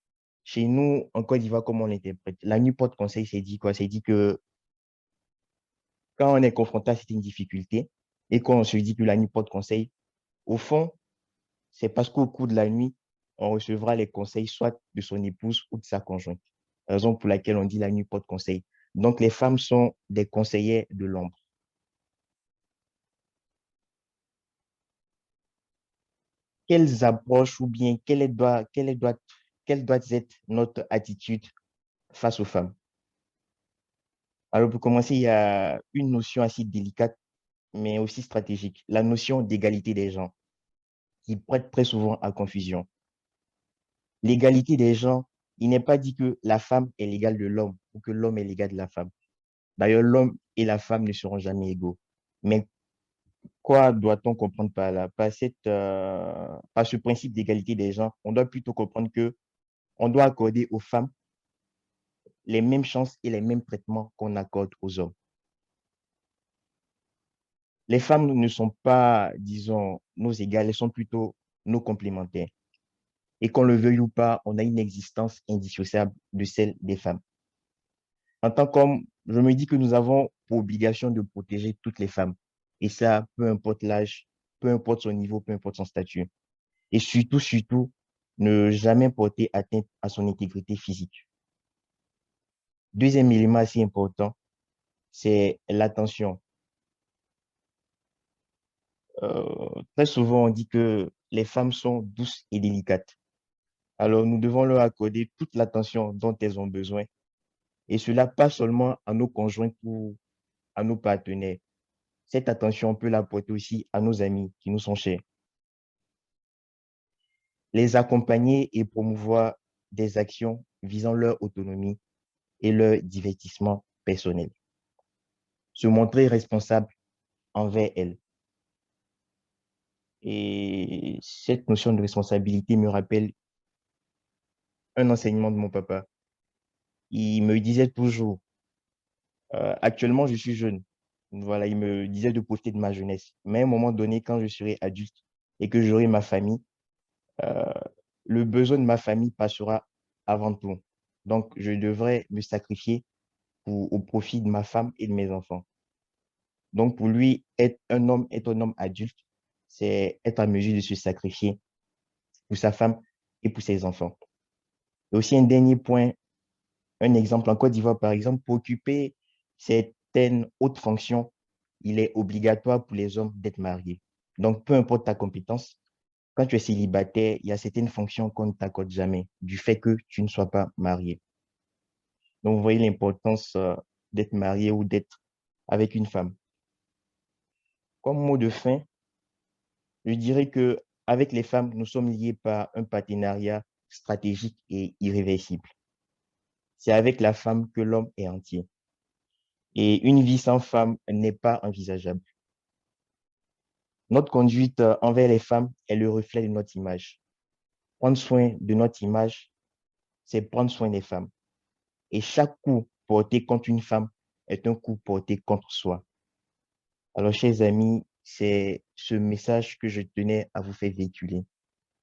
Speaker 11: Chez nous, en Côte d'Ivoire, comment on l'interprète? La nuit porte conseil, c'est dit quoi? C'est dit que quand on est confronté à certaines difficultés et qu'on se dit que la nuit porte conseil, au fond, c'est parce qu'au cours de la nuit, on recevra les conseils soit de son épouse ou de sa conjointe. Raison pour laquelle on dit la nuit porte conseil. Donc, les femmes sont des conseillères de l'ombre. Quelles approches ou bien quelle doit être notre attitude face aux femmes? Alors, pour commencer, il y a une notion assez délicate, mais aussi stratégique, la notion d'égalité des genres, qui prête très souvent à confusion. L'égalité des genres, il n'est pas dit que la femme est l'égale de l'homme ou que l'homme est l'égal de la femme. D'ailleurs, l'homme et la femme ne seront jamais égaux. Mais quoi doit-on comprendre par là? Par ce principe d'égalité des genres, on doit plutôt comprendre que on doit accorder aux femmes les mêmes chances et les mêmes traitements qu'on accorde aux hommes. Les femmes ne sont pas, disons, nos égales, elles sont plutôt nos complémentaires. Et qu'on le veuille ou pas, on a une existence indissociable de celle des femmes. En tant qu'homme, je me dis que nous avons pour obligation de protéger toutes les femmes. Et ça, peu importe l'âge, peu importe son niveau, peu importe son statut. Et surtout, ne jamais porter atteinte à son intégrité physique. Deuxième élément assez important, c'est l'attention. Très souvent, on dit que les femmes sont douces et délicates. Alors, nous devons leur accorder toute l'attention dont elles ont besoin. Et cela pas seulement à nos conjoints ou à nos partenaires. Cette attention, on peut l'apporter aussi à nos amis qui nous sont chers. Les accompagner et promouvoir des actions visant leur autonomie et leur divertissement personnel. Se montrer responsable envers elles. Et cette notion de responsabilité me rappelle un enseignement de mon papa. Il me disait toujours, actuellement je suis jeune, voilà, il me disait de profiter de ma jeunesse. Mais à un moment donné, quand je serai adulte et que j'aurai ma famille, le besoin de ma famille passera avant tout. Donc, je devrais me sacrifier au profit de ma femme et de mes enfants. Donc, pour lui, être un homme adulte, c'est être en mesure de se sacrifier pour sa femme et pour ses enfants. Et aussi un dernier point, un exemple en Côte d'Ivoire, par exemple, pour occuper certaines hautes fonctions, il est obligatoire pour les hommes d'être mariés. Donc, peu importe ta compétence, quand tu es célibataire, il y a certaines fonctions qu'on ne t'accorde jamais du fait que tu ne sois pas marié. Donc, vous voyez l'importance d'être marié ou d'être avec une femme. Comme mot de fin, je dirais que avec les femmes, nous sommes liés par un partenariat stratégique et irréversible. C'est avec la femme que l'homme est entier. Et une vie sans femme n'est pas envisageable. Notre conduite envers les femmes est le reflet de notre image. Prendre soin de notre image, c'est prendre soin des femmes. Et chaque coup porté contre une femme est un coup porté contre soi. Alors, chers amis, c'est ce message que je tenais à vous faire véhiculer.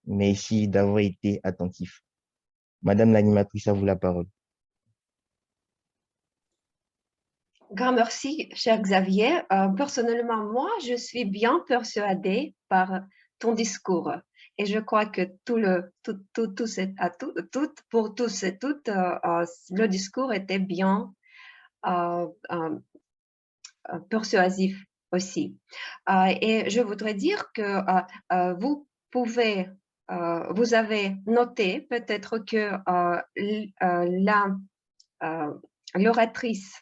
Speaker 11: Merci d'avoir été attentif. Madame l'animatrice, à vous la parole.
Speaker 6: Grand merci, cher Xavier. Personnellement, moi, je suis bien persuadée par ton discours. Et je crois que pour tous et toutes, le discours était bien persuasif aussi. Et je voudrais dire que vous avez noté peut-être que l'oratrice,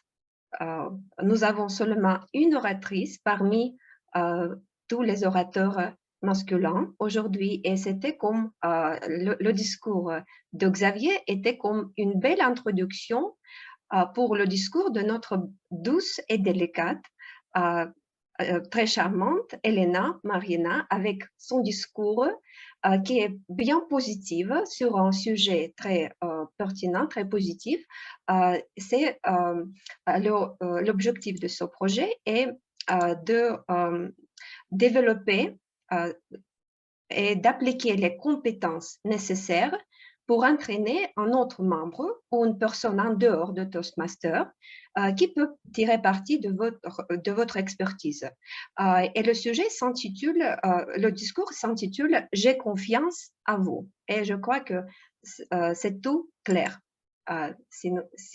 Speaker 6: nous avons seulement une oratrice parmi tous les orateurs masculins aujourd'hui, et c'était comme le discours de Xavier était comme une belle introduction pour le discours de notre douce et délicate, très charmante Elena Marina, avec son discours qui est bien positif sur un sujet très pertinent, très positif. C'est l'objectif de ce projet est de développer et d'appliquer les compétences nécessaires pour entraîner un autre membre ou une personne en dehors de Toastmaster qui peut tirer parti de votre expertise. Et le sujet s'intitule, le discours s'intitule « J'ai confiance à vous ». Et je crois que c'est tout clair si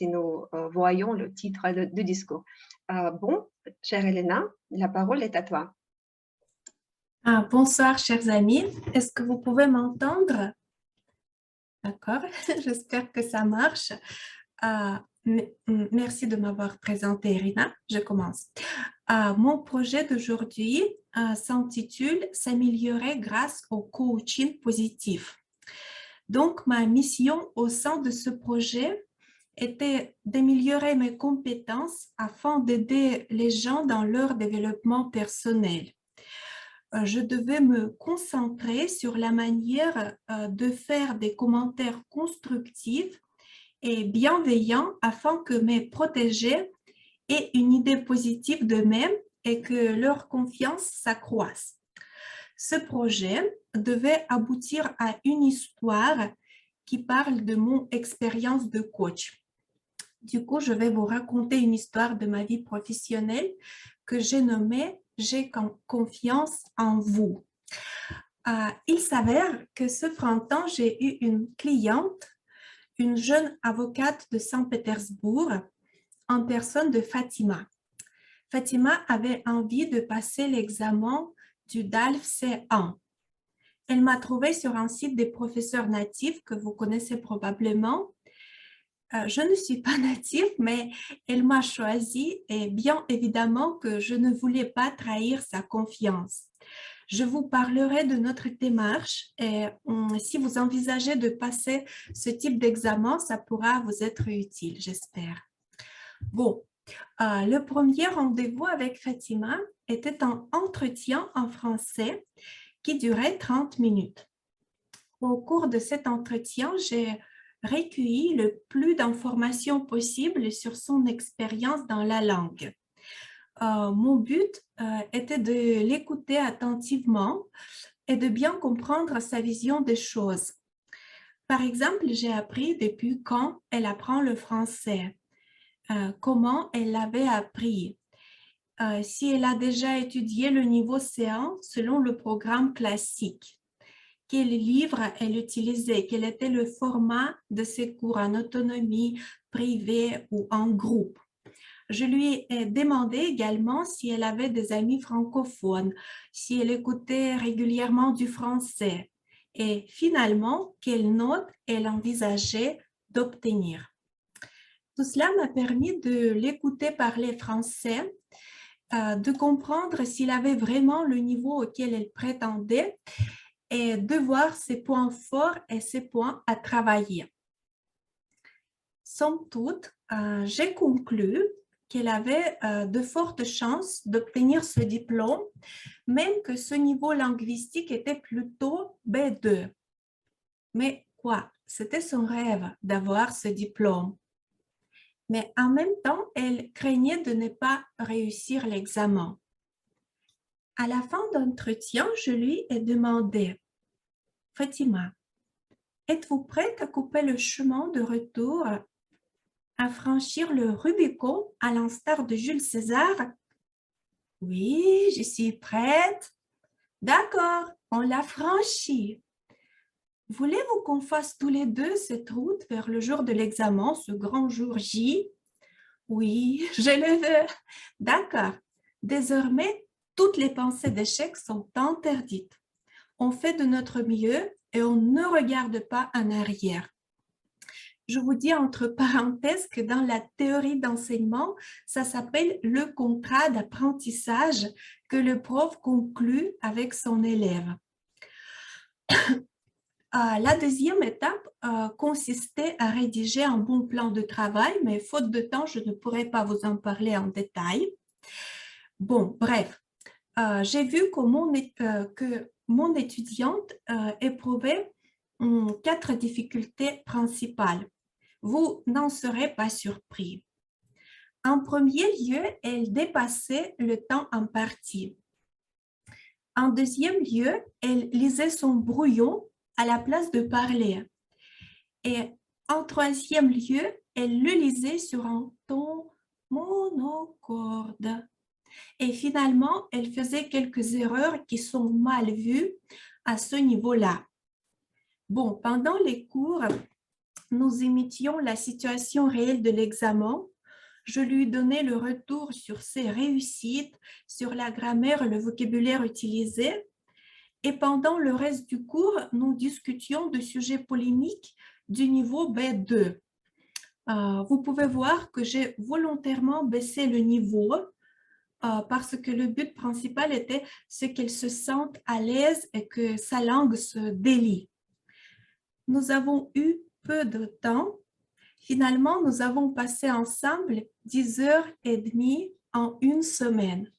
Speaker 6: nous voyons le titre du discours. Bon, chère Elena, la parole est à toi.
Speaker 12: Bonsoir, chers amis. Est-ce que vous pouvez m'entendre? D'accord, j'espère que ça marche. Merci de m'avoir présenté, Irina. Je commence. Mon projet d'aujourd'hui s'intitule « S'améliorer grâce au coaching positif ». Donc, ma mission au sein de ce projet était d'améliorer mes compétences afin d'aider les gens dans leur développement personnel. Je devais me concentrer sur la manière de faire des commentaires constructifs et bienveillants afin que mes protégés aient une idée positive d'eux-mêmes et que leur confiance s'accroisse. Ce projet devait aboutir à une histoire qui parle de mon expérience de coach. Du coup, je vais vous raconter une histoire de ma vie professionnelle que j'ai nommée « J'ai confiance en vous ». Il s'avère que ce printemps, j'ai eu une cliente, une jeune avocate de Saint-Pétersbourg, en personne de Fatima. Fatima avait envie de passer l'examen du DALF C1. Elle m'a trouvé sur un site des professeurs natifs que vous connaissez probablement. Je ne suis pas native, mais elle m'a choisi et bien évidemment que je ne voulais pas trahir sa confiance. Je vous parlerai de notre démarche et si vous envisagez de passer ce type d'examen, ça pourra vous être utile, j'espère. Bon, le premier rendez-vous avec Fatima était un entretien en français qui durait 30 minutes. Au cours de cet entretien, j'ai recueilli le plus d'informations possible sur son expérience dans la langue. Mon but était de l'écouter attentivement et de bien comprendre sa vision des choses. Par exemple, j'ai appris depuis quand elle apprend le français, comment elle l'avait appris, si elle a déjà étudié le niveau C1 selon le programme classique. Quel livre elle utilisait, quel était le format de ses cours en autonomie, privée ou en groupe. Je lui ai demandé également si elle avait des amis francophones, si elle écoutait régulièrement du français et finalement, quelles notes elle envisageait d'obtenir. Tout cela m'a permis de l'écouter parler français, de comprendre s'il avait vraiment le niveau auquel elle prétendait et de voir ses points forts et ses points à travailler. Somme toute, j'ai conclu qu'elle avait de fortes chances d'obtenir ce diplôme, même que ce niveau linguistique était plutôt B2. Mais quoi? C'était son rêve d'avoir ce diplôme. Mais en même temps, elle craignait de ne pas réussir l'examen. À la fin d'entretien, je lui ai demandé « Fatima, êtes-vous prête à couper le chemin de retour, à franchir le Rubicon à l'instar de Jules César ?»« Oui, je suis prête. »« D'accord, on l'a franchi. Voulez-vous qu'on fasse tous les deux cette route vers le jour de l'examen, ce grand jour J? » ?»« Oui, je le veux. »« D'accord. Désormais, toutes les pensées d'échec sont interdites. On fait de notre mieux et on ne regarde pas en arrière. » Je vous dis entre parenthèses que dans la théorie d'enseignement, ça s'appelle le contrat d'apprentissage que le prof conclut avec son élève. La deuxième étape consistait à rédiger un bon plan de travail, mais faute de temps, je ne pourrais pas vous en parler en détail. Bon, bref, j'ai vu que mon étudiante éprouvait 4 difficultés principales. vous n'en serez pas surpris. En premier lieu, elle dépassait le temps imparti. En deuxième lieu, elle lisait son brouillon à la place de parler. Et en troisième lieu, elle le lisait sur un ton monocorde. Et finalement, elle faisait quelques erreurs qui sont mal vues à ce niveau-là. Bon, pendant les cours, nous imitions la situation réelle de l'examen. Je lui donnais le retour sur ses réussites, sur la grammaire, le vocabulaire utilisé. Et pendant le reste du cours, nous discutions de sujets polémiques du niveau B2. Vous pouvez voir que j'ai volontairement baissé le niveau parce que le but principal était qu'elle se sente à l'aise et que sa langue se délie. Nous avons eu peu de temps. Finalement, nous avons passé ensemble 10h30 en une semaine.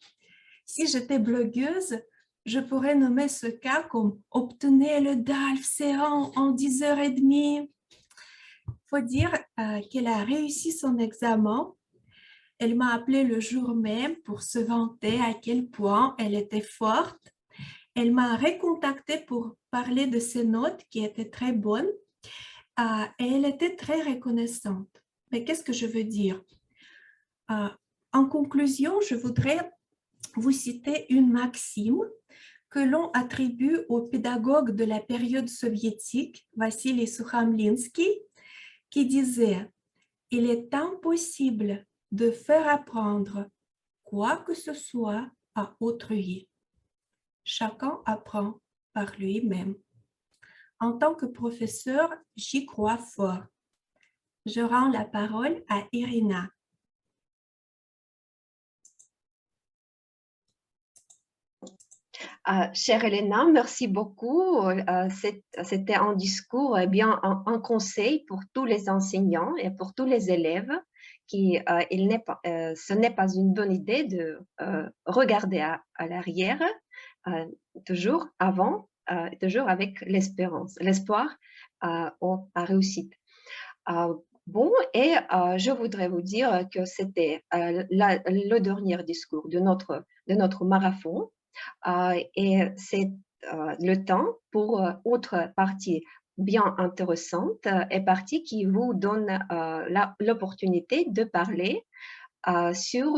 Speaker 12: Si j'étais blogueuse, je pourrais nommer ce cas comme « Obtenez le DALF C1 en 10h30 ». Il faut dire qu'elle a réussi son examen. Elle m'a appelé le jour même pour se vanter à quel point elle était forte. Elle m'a recontacté pour parler de ses notes qui étaient très bonnes et elle était très reconnaissante. Mais qu'est-ce que je veux dire? En conclusion, je voudrais vous citer une maxime que l'on attribue au pédagogue de la période soviétique, Vassili Sukhomlinsky, qui disait « Il est impossible de faire apprendre quoi que ce soit à autrui. Chacun apprend par lui-même. » En tant que professeur, j'y crois fort. Je rends la parole à Irina.
Speaker 6: Chère Elena, merci beaucoup. C'était un discours, un conseil pour tous les enseignants et pour tous les élèves ce n'est pas une bonne idée de regarder à l'arrière, toujours avant, toujours avec l'espérance, l'espoir à réussite. Je voudrais vous dire que c'était le dernier discours de notre marathon. Et c'est le temps pour autre partie bien intéressante et partie qui vous donne l'opportunité de parler sur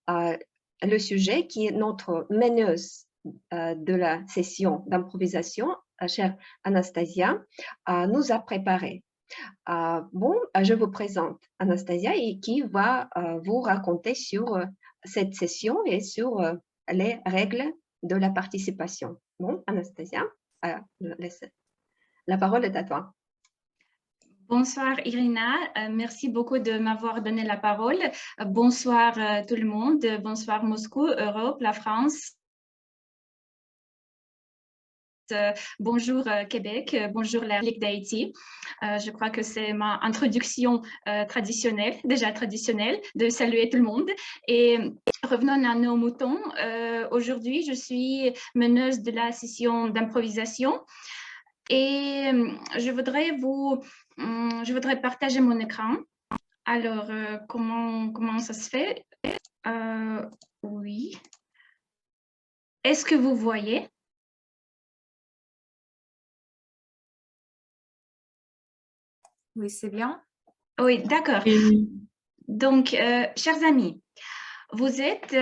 Speaker 6: le sujet qui est notre meneuse de la session d'improvisation, chère Anastasia, nous a préparé. Je vous présente Anastasia et qui va vous raconter sur cette session et sur les règles de la participation. Bon, Anastasia, la parole est à toi.
Speaker 13: Bonsoir Irina, merci beaucoup de m'avoir donné la parole. Bonsoir tout le monde, bonsoir Moscou, Europe, la France. Bonjour Québec, bonjour la République d'Haïti. Je crois que c'est ma introduction traditionnelle, de saluer tout le monde. Et revenons à nos moutons. Aujourd'hui, je suis meneuse de la session d'improvisation et je voudrais partager mon écran. Alors, comment ça se fait? Oui. Est-ce que vous voyez?
Speaker 3: Oui, c'est bien.
Speaker 13: Oui, d'accord. Donc, chers amis, vous êtes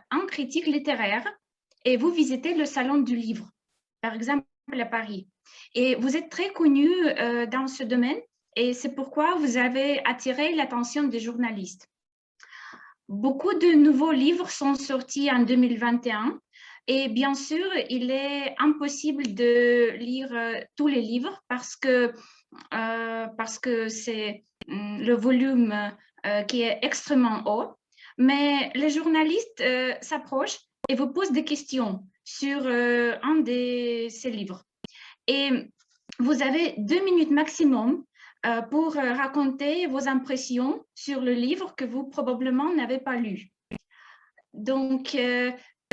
Speaker 13: en critique littéraire et vous visitez le salon du livre, par exemple à Paris. Et vous êtes très connu dans ce domaine et c'est pourquoi vous avez attiré l'attention des journalistes. Beaucoup de nouveaux livres sont sortis en 2021 et bien sûr, il est impossible de lire tous les livres parce que c'est le volume qui est extrêmement haut. Mais les journalistes s'approchent et vous posent des questions sur un de ces livres. Et vous avez 2 minutes maximum pour raconter vos impressions sur le livre que vous probablement n'avez pas lu. Donc,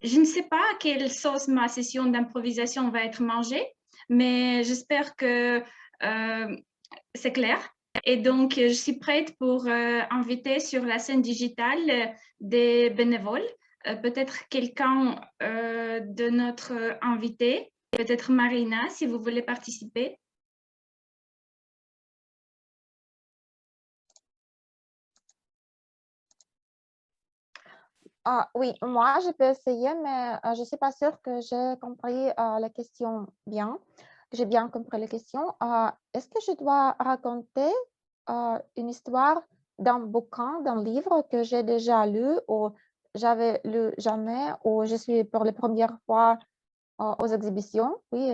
Speaker 13: je ne sais pas à quelle sauce ma session d'improvisation va être mangée, mais j'espère que c'est clair Et donc, je suis prête pour inviter sur la scène digitale des bénévoles. Peut-être quelqu'un de notre invité, peut-être Marina, si vous voulez participer.
Speaker 2: Oui, moi, je peux essayer, mais je ne suis pas sûre que j'ai compris la question bien, que j'ai bien compris la question. Est-ce que je dois raconter une histoire d'un bouquin, d'un livre que j'ai déjà lu ou j'avais lu jamais ou je suis pour la première fois aux exhibitions? Oui,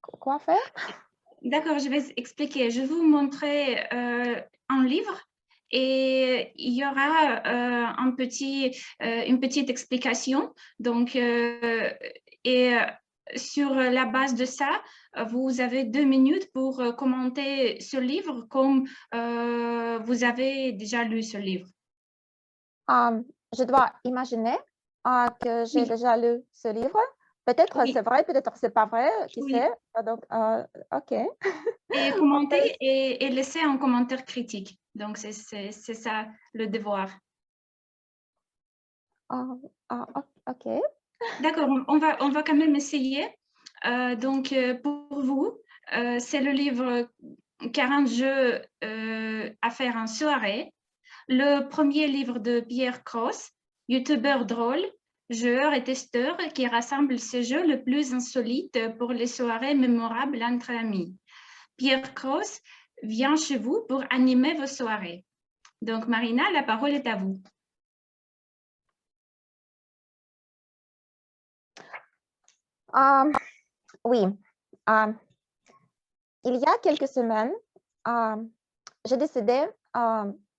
Speaker 2: quoi faire?
Speaker 13: D'accord, je vais expliquer. Je vais vous montrer un livre et il y aura une petite explication. Donc, sur la base de ça, vous avez 2 minutes pour commenter ce livre comme vous avez déjà lu ce livre.
Speaker 2: Je dois imaginer que j'ai déjà lu ce livre. Peut-être c'est vrai, peut-être c'est pas vrai, qui sait? Donc, OK.
Speaker 13: Et commenter et laisser un commentaire critique. Donc, c'est ça le devoir.
Speaker 2: OK.
Speaker 13: D'accord, on va quand même essayer. Donc, pour vous, c'est le livre 40 jeux à faire en soirée. Le premier livre de Pierre Cross, youtubeur drôle, joueur et testeur qui rassemble ses jeux les plus insolites pour les soirées mémorables entre amis. Pierre Cross vient chez vous pour animer vos soirées. Donc, Marina, la parole est à vous.
Speaker 2: Oui. Il y a quelques semaines, j'ai décidé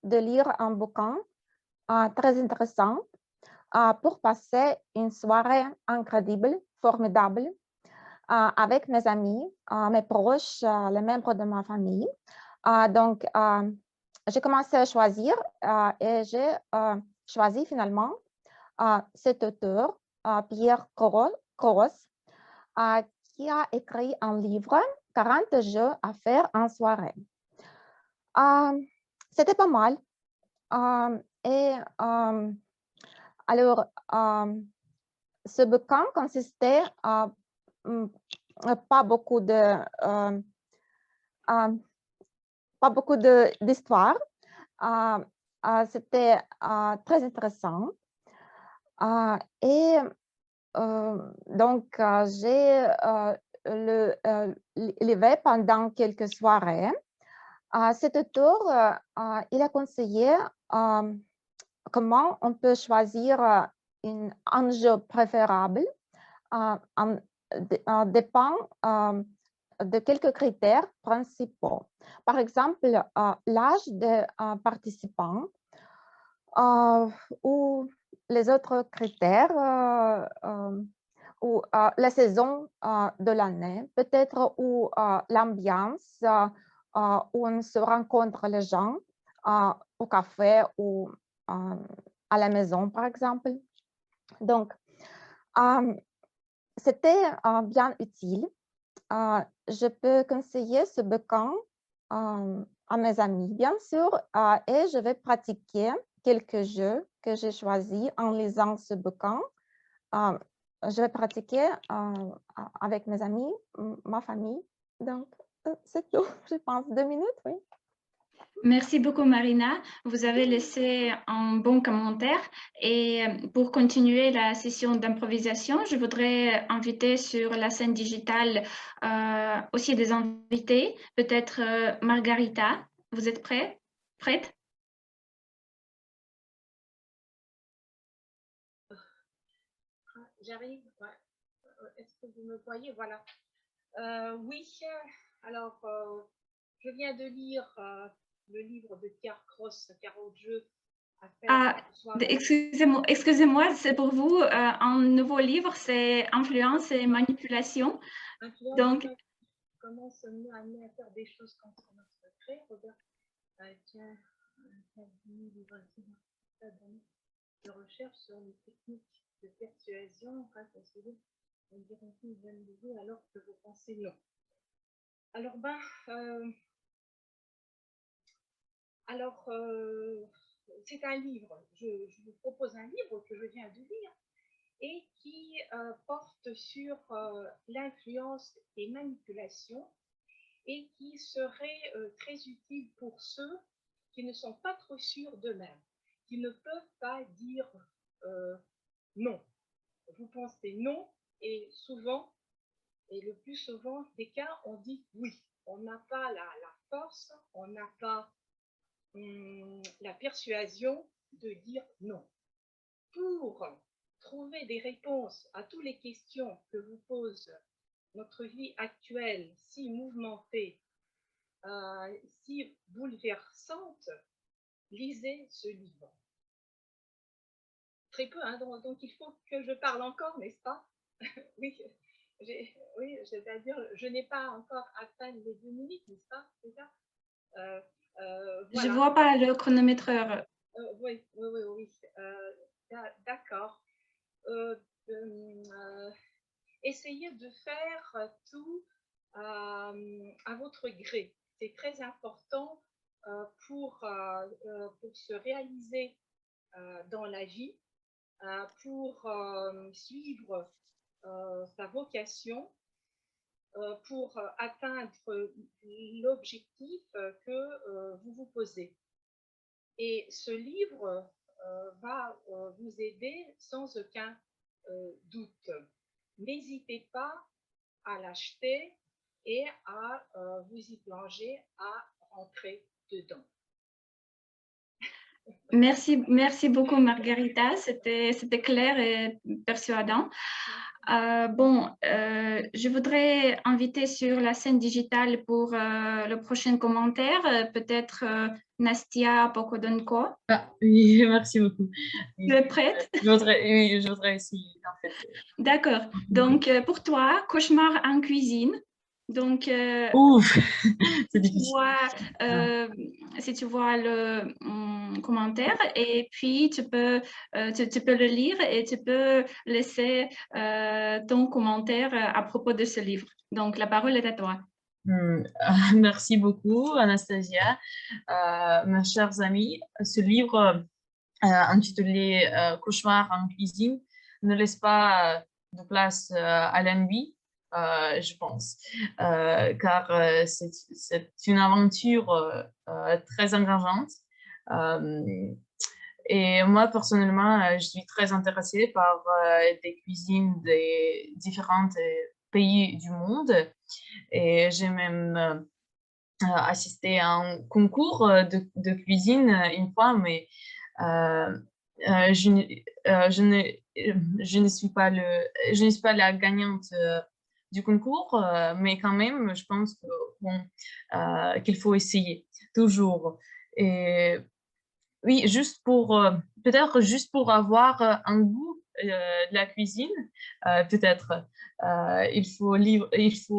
Speaker 2: de lire un bouquin très intéressant pour passer une soirée incroyable, formidable, avec mes amis, mes proches, les membres de ma famille. Donc, j'ai commencé à choisir et j'ai choisi finalement cet auteur, Pierre Cross, qui a écrit un livre, 40 jeux à faire en soirée. C'était pas mal. Et alors, ce bouquin consistait pas beaucoup d'histoires. C'était très intéressant. Et donc, j'ai levé pendant quelques soirées. Cet auteur, il a conseillé comment on peut choisir un jeu préférable dépend de quelques critères principaux. Par exemple, l'âge des participants ou les autres critères ou la saison de l'année, peut-être ou l'ambiance où on se rencontre les gens au café ou à la maison, par exemple. Donc, c'était bien utile. Je peux conseiller ce bouquin à mes amis, bien sûr, et je vais pratiquer quelques jeux que j'ai choisis en lisant ce bouquin. Je vais pratiquer avec mes amis, ma famille. Donc, c'est tout, je pense, 2 minutes, oui.
Speaker 13: Merci beaucoup, Marina. Vous avez laissé un bon commentaire. Et pour continuer la session d'improvisation, je voudrais inviter sur la scène digitale aussi des invités. Peut-être Margarita, vous êtes prête?
Speaker 4: J'arrive. Ouais. Est-ce que vous me voyez? Voilà. Oui. Alors, je viens de lire le livre de Pierre Cross, 40 jeux à faire.
Speaker 13: Excusez-moi, c'est pour vous un nouveau livre, c'est Influence et manipulation. Donc,
Speaker 4: comment se amener à faire des choses contre notre secret? Regarde, tiens, de recherche sur les techniques de persuasion grâce à celui on dirait qu'ils viennent de vous alors que vous pensez non. Alors, Alors, c'est un livre, je vous propose un livre que je viens de lire et qui porte sur l'influence et manipulation et qui serait très utile pour ceux qui ne sont pas trop sûrs d'eux-mêmes, qui ne peuvent pas dire non. Vous pensez non et souvent, et le plus souvent des cas, on dit oui. On n'a pas la force, on n'a pas la persuasion de dire non. Pour trouver des réponses à toutes les questions que vous pose notre vie actuelle, si mouvementée, si bouleversante, lisez ce livre. Très peu, hein, donc il faut que je parle encore, n'est-ce pas? Oui, oui, c'est-à-dire, je n'ai pas encore atteint les 2 minutes, n'est-ce pas? C'est ça?
Speaker 13: Je
Speaker 4: Voilà.
Speaker 13: vois pas le chronomètre.
Speaker 4: Oui, d'accord. Essayez de faire tout à votre gré. C'est très important pour se réaliser dans la vie, pour suivre sa vocation, pour atteindre l'objectif que vous vous posez. Et ce livre va vous aider sans aucun doute. N'hésitez pas à l'acheter et à vous y plonger, à rentrer dedans.
Speaker 13: Merci beaucoup Margarita, c'était clair et persuadant. Je voudrais inviter sur la scène digitale pour le prochain commentaire, peut-être Nastia Pokodonko.
Speaker 14: Oui, merci beaucoup.
Speaker 13: Tu es prête?
Speaker 14: Je voudrais essayer en fait.
Speaker 13: D'accord. Donc pour toi, cauchemar en cuisine. Donc,
Speaker 14: ouf, c'est difficile.
Speaker 13: Si tu vois le commentaire et puis tu peux le lire et tu peux laisser ton commentaire à propos de ce livre. Donc, la parole est à toi.
Speaker 14: Merci beaucoup, Anastasia. Mes chers amis, ce livre intitulé Cauchemar en cuisine ne laisse pas de place à l'ennui. Je pense, car c'est une aventure très engageante. Et moi, personnellement, je suis très intéressée par des cuisines des différents pays du monde. Et j'ai même assisté à un concours de cuisine une fois, mais je ne suis pas la gagnante du concours, mais quand même, je pense que, qu'il faut essayer toujours. Et oui, peut-être juste pour avoir un goût de la cuisine, peut-être il faut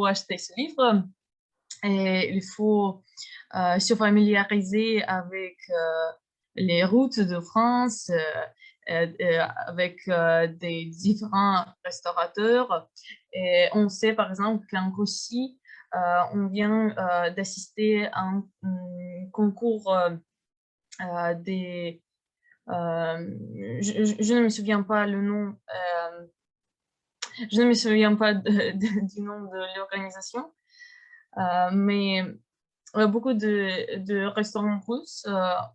Speaker 14: acheter ce livre et il faut se familiariser avec les routes de France, avec des différents restaurateurs. Et on sait par exemple qu'en Russie, on vient d'assister à un concours des... je ne me souviens pas le nom, je ne me souviens pas du nom de l'organisation, mais beaucoup de restaurants russes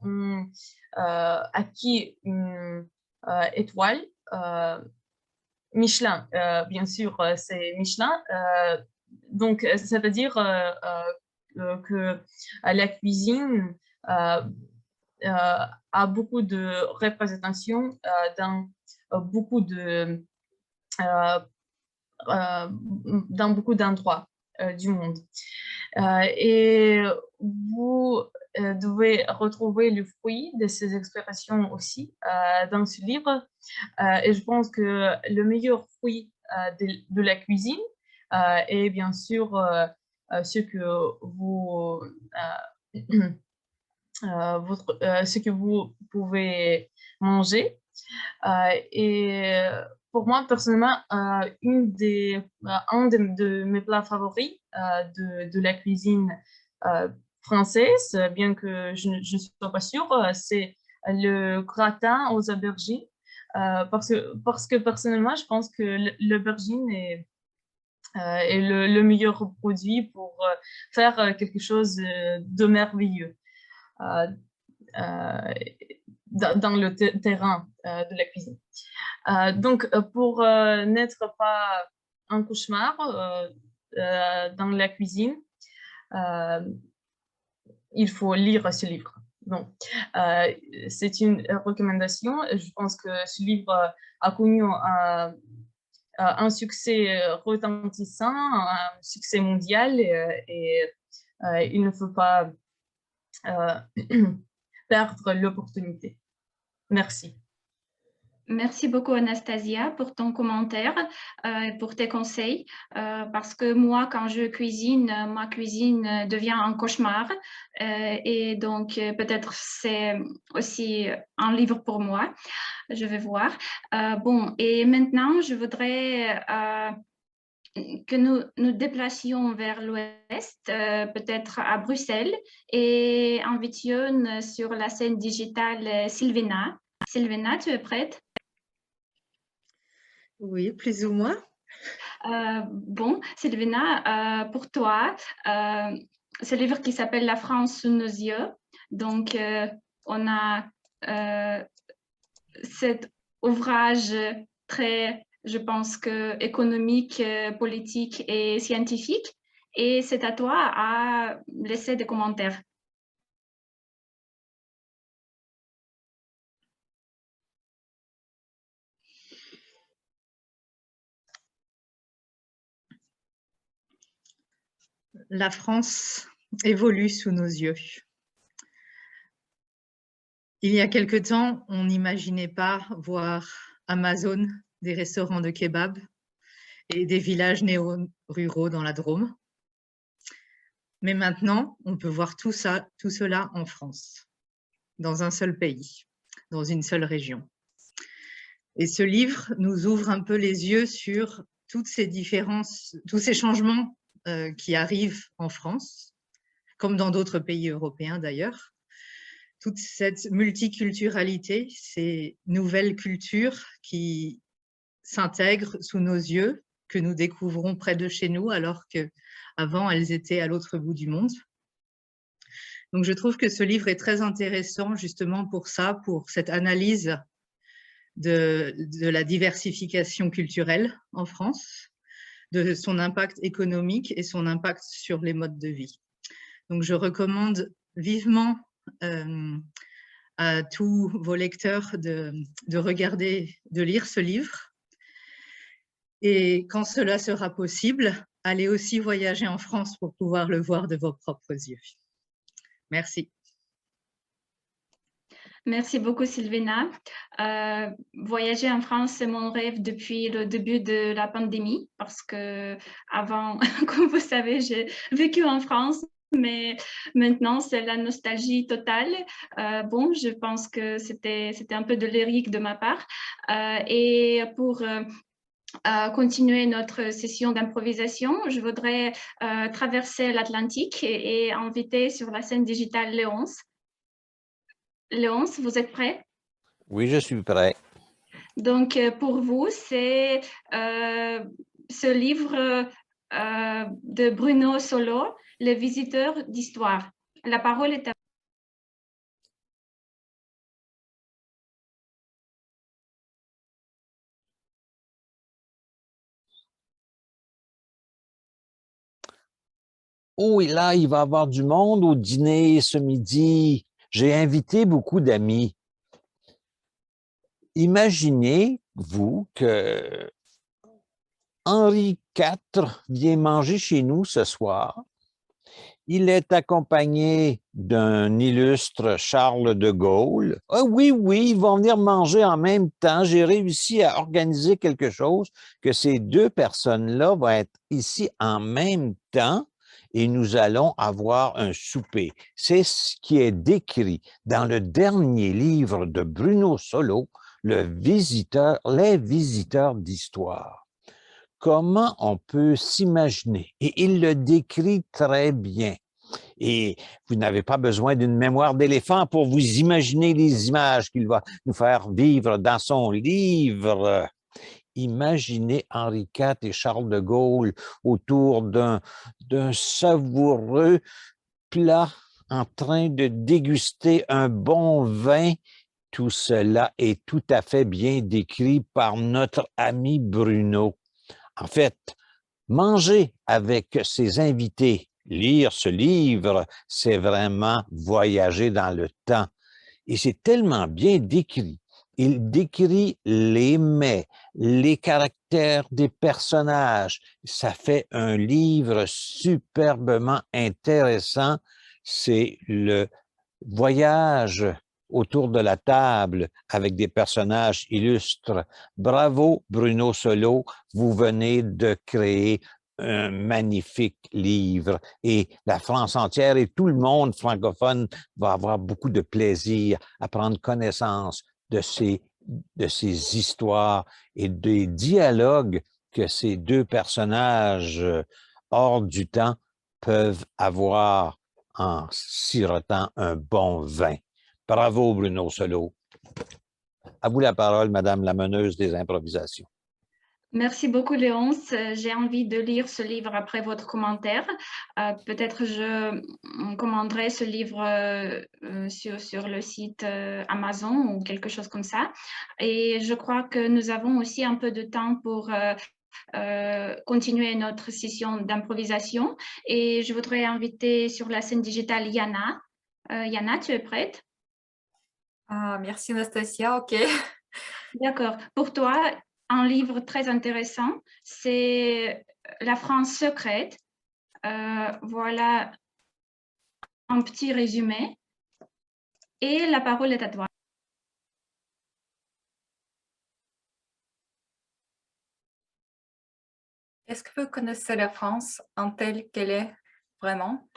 Speaker 14: ont acquis une étoile. Michelin, bien sûr, c'est Michelin. Donc, c'est-à-dire que la cuisine a beaucoup de représentation dans beaucoup d'endroits du monde. Et vous devez retrouver le fruit de ces explorations aussi dans ce livre. Et je pense que le meilleur fruit de la cuisine est bien sûr ce que vous ce que vous pouvez manger. Et pour moi, personnellement, un de mes plats favoris de la cuisine française, bien que je ne sois pas sûre, c'est le gratin aux aubergines. Parce que personnellement, je pense que l'aubergine est le meilleur produit pour faire quelque chose de merveilleux dans le terrain de la cuisine. Donc, pour n'être pas un cauchemar dans la cuisine, il faut lire ce livre. Donc, c'est une recommandation. Je pense que ce livre a connu un succès retentissant, un succès mondial, et il ne faut pas perdre l'opportunité. Merci.
Speaker 13: Merci beaucoup Anastasia pour ton commentaire et pour tes conseils, parce que moi, quand je cuisine, ma cuisine devient un cauchemar, et donc peut-être c'est aussi un livre pour moi, je vais voir. Bon, et maintenant, je voudrais que nous déplacions vers l'ouest, peut-être à Bruxelles, et invitions sur la scène digitale Sylvina. Sylvina, tu es prête?
Speaker 15: Oui, plus ou moins.
Speaker 13: Bon, Sylvina, pour toi, ce livre qui s'appelle La France sous nos yeux. Donc, on a cet ouvrage très, je pense que économique, politique et scientifique. Et c'est à toi à laisser des commentaires.
Speaker 15: La France évolue sous nos yeux. Il y a quelque temps, on n'imaginait pas voir Amazon, des restaurants de kebab et des villages néo-ruraux dans la Drôme. Mais maintenant, on peut voir tout cela en France, dans un seul pays, dans une seule région. Et ce livre nous ouvre un peu les yeux sur toutes ces différences, tous ces changements qui arrivent en France, comme dans d'autres pays européens d'ailleurs. Toute cette multiculturalité, ces nouvelles cultures qui s'intègrent sous nos yeux, que nous découvrons près de chez nous, alors qu'avant, elles étaient à l'autre bout du monde. Donc, je trouve que ce livre est très intéressant justement pour ça, pour cette analyse de la diversification culturelle en France, de son impact économique et son impact sur les modes de vie. Donc, je recommande vivement à tous vos lecteurs de lire ce livre. Et quand cela sera possible, allez aussi voyager en France pour pouvoir le voir de vos propres yeux. Merci.
Speaker 13: Merci beaucoup, Sylvina. Voyager en France, c'est mon rêve depuis le début de la pandémie, parce que avant, comme vous savez, j'ai vécu en France, mais maintenant, c'est la nostalgie totale. Bon, je pense que c'était un peu de lyrique de ma part. Et pour continuer notre session d'improvisation, je voudrais traverser l'Atlantique et inviter sur la scène digitale Léonce. Léonce, vous êtes prêt?
Speaker 16: Oui, je suis prêt.
Speaker 13: Donc, pour vous, c'est ce livre de Bruno Solo, Les visiteurs d'histoire. La parole est à vous.
Speaker 16: Oh, et là, il va y avoir du monde au dîner ce midi. J'ai invité beaucoup d'amis. Imaginez-vous que Henri IV vient manger chez nous ce soir. Il est accompagné d'un illustre Charles de Gaulle. Ah oui, oui, ils vont venir manger en même temps. J'ai réussi à organiser quelque chose que ces deux personnes-là vont être ici en même temps et nous allons avoir un souper. C'est ce qui est décrit dans le dernier livre de Bruno Solo, Les visiteurs d'histoire. Comment on peut s'imaginer, et il le décrit très bien, Et vous n'avez pas besoin d'une mémoire d'éléphant pour vous imaginer les images qu'il va nous faire vivre dans son livre. Imaginez Henri IV et Charles de Gaulle autour d'un savoureux plat en train de déguster un bon vin. Tout cela est tout à fait bien décrit par notre ami Bruno. En fait, manger avec ses invités, lire ce livre, c'est vraiment voyager dans le temps. Et c'est tellement bien décrit. Il décrit les mets, les caractères des personnages. Ça fait un livre superbement intéressant. C'est le voyage autour de la table avec des personnages illustres. Bravo, Bruno Solo, vous venez de créer un magnifique livre et la France entière et tout le monde francophone va avoir beaucoup de plaisir à prendre connaissance de ces histoires et des dialogues que ces deux personnages hors du temps peuvent avoir en sirotant un bon vin. Bravo, Bruno Solo. À vous la parole, Madame la meneuse des improvisations.
Speaker 13: Merci beaucoup, Léonce. J'ai envie de lire ce livre après votre commentaire. Peut-être je commanderai ce livre sur le site Amazon ou quelque chose comme ça. Et je crois que nous avons aussi un peu de temps pour continuer notre session d'improvisation. Et je voudrais inviter sur la scène digitale Yana. Yana, tu es prête?
Speaker 3: Merci Anastasia, ok.
Speaker 13: D'accord. Pour toi, un livre très intéressant, c'est La France secrète. Voilà un petit résumé. Et la parole est à toi.
Speaker 3: Est-ce que vous connaissez la France en telle qu'elle est vraiment?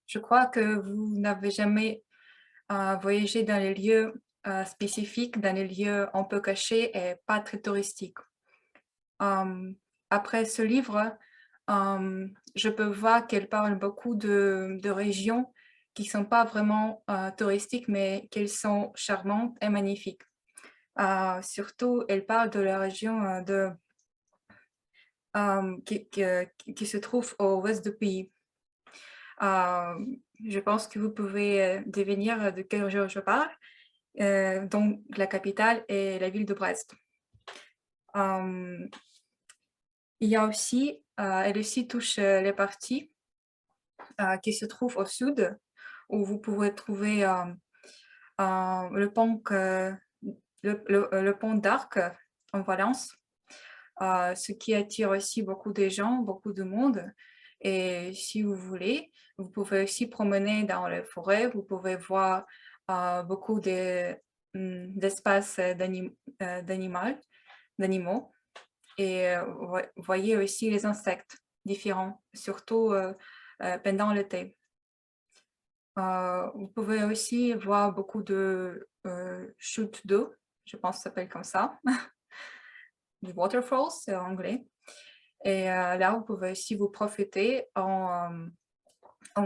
Speaker 3: Je crois que vous n'avez jamais voyagé dans les lieux spécifiques, dans les lieux un peu cachés et pas très touristiques. Après ce livre, je peux voir qu'elle parle beaucoup de régions qui ne sont pas vraiment touristiques, mais qu'elles sont charmantes et magnifiques. Surtout, elle parle de la région qui se trouve au ouest du pays. Je pense que vous pouvez deviner de quelle région je parle. Donc, la capitale est la ville de Brest. Il y a aussi, elle aussi touche les parties qui se trouvent au sud, où vous pouvez trouver le pont d'Arc en Valence, ce qui attire aussi beaucoup de gens, beaucoup de monde. Et si vous voulez, vous pouvez aussi promener dans les forêts, vous pouvez voir beaucoup d'espaces d'animaux et voyez aussi les insectes différents, surtout pendant l'été. Vous pouvez aussi voir beaucoup de chutes d'eau, je pense que ça s'appelle comme ça, des waterfalls, c'est en anglais. Et là, vous pouvez aussi vous profiter en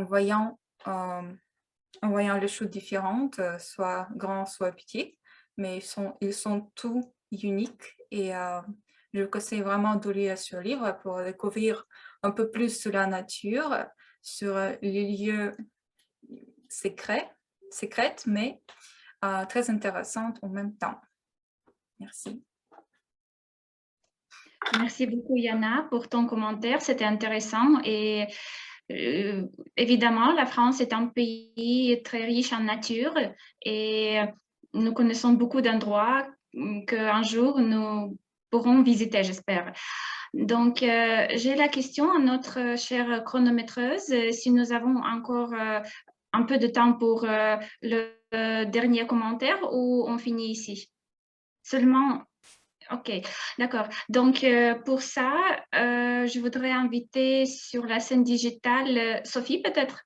Speaker 3: voyant les chutes différentes, soit grands, soit petits, mais ils sont tous uniques et je vous conseille vraiment de lire ce livre pour découvrir un peu plus sur la nature, sur les lieux secrets, mais très intéressantes en même temps. Merci.
Speaker 13: Merci beaucoup, Yana, pour ton commentaire. C'était intéressant et évidemment, la France est un pays très riche en nature et nous connaissons beaucoup d'endroits qu'un jour nous pourrons visiter, j'espère. Donc, j'ai la question à notre chère chronométreuse, si nous avons encore un peu de temps pour le dernier commentaire ou on finit ici? Seulement... Ok, d'accord. Donc, pour ça, je voudrais inviter sur la scène digitale Sophie, peut-être?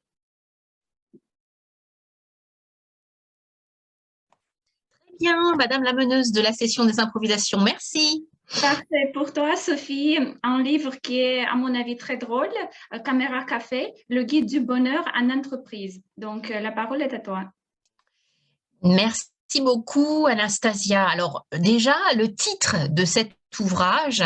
Speaker 1: Très bien, Madame la meneuse de la session des improvisations, merci.
Speaker 13: Parfait. Pour toi, Sophie, un livre qui est, à mon avis, très drôle, Caméra Café, le guide du bonheur en entreprise. Donc, la parole est à toi.
Speaker 1: Merci beaucoup, Anastasia. Alors, déjà, le titre de cet ouvrage,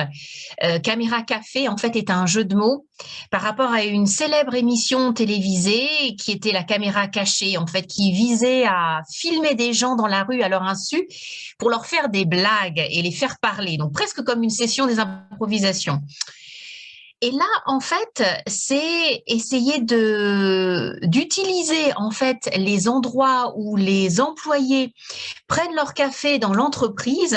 Speaker 1: Caméra Café, en fait, est un jeu de mots par rapport à une célèbre émission télévisée qui était la caméra cachée, en fait, qui visait à filmer des gens dans la rue à leur insu pour leur faire des blagues et les faire parler. Donc, presque comme une session des improvisations. Et là, en fait, c'est essayer d'utiliser en fait les endroits où les employés prennent leur café dans l'entreprise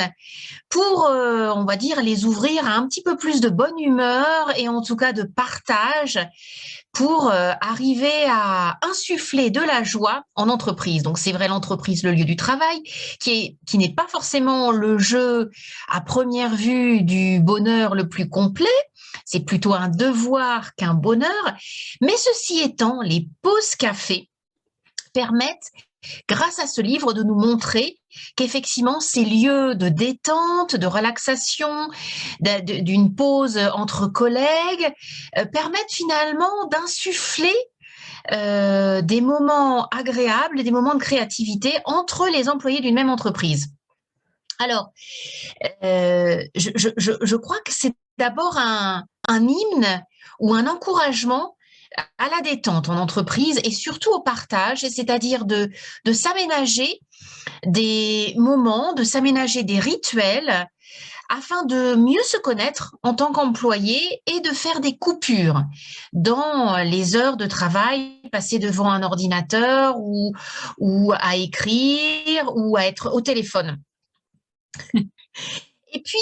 Speaker 1: pour, on va dire, les ouvrir à un petit peu plus de bonne humeur et en tout cas de partage pour arriver à insuffler de la joie en entreprise. Donc, c'est vrai, l'entreprise, le lieu du travail, qui n'est pas forcément le jeu à première vue du bonheur le plus complet. C'est plutôt un devoir qu'un bonheur. Mais ceci étant, les pauses café permettent, grâce à ce livre, de nous montrer qu'effectivement, ces lieux de détente, de relaxation, d'une pause entre collègues, permettent finalement d'insuffler des moments agréables, des moments de créativité entre les employés d'une même entreprise. Alors, je crois que c'est d'abord un hymne ou un encouragement à la détente en entreprise et surtout au partage, c'est-à-dire de s'aménager des moments, de s'aménager des rituels afin de mieux se connaître en tant qu'employé et de faire des coupures dans les heures de travail passées devant un ordinateur ou à écrire ou à être au téléphone. Et puis,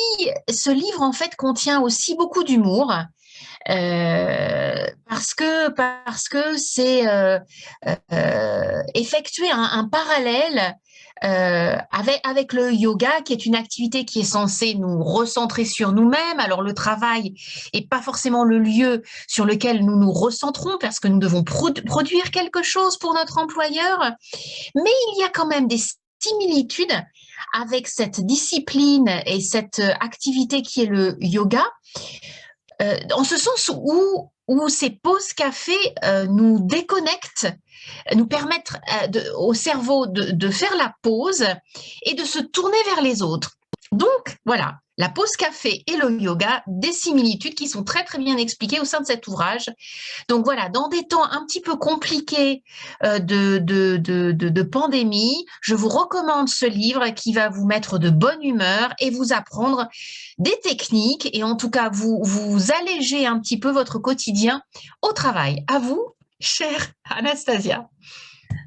Speaker 1: ce livre, en fait, contient aussi beaucoup d'humour parce que c'est effectuer un parallèle avec le yoga, qui est une activité qui est censée nous recentrer sur nous-mêmes. Alors, le travail n'est pas forcément le lieu sur lequel nous nous recentrons parce que nous devons produire quelque chose pour notre employeur, mais il y a quand même des similitudes avec cette discipline et cette activité qui est le yoga, en ce sens où ces pauses café nous déconnectent, nous permettent au cerveau de faire la pause et de se tourner vers les autres. Donc, voilà, la pause café et le yoga, des similitudes qui sont très, très bien expliquées au sein de cet ouvrage. Donc, voilà, dans des temps un petit peu compliqués de pandémie, je vous recommande ce livre qui va vous mettre de bonne humeur et vous apprendre des techniques et en tout cas, vous alléger un petit peu votre quotidien au travail. À vous, chère Anastasia.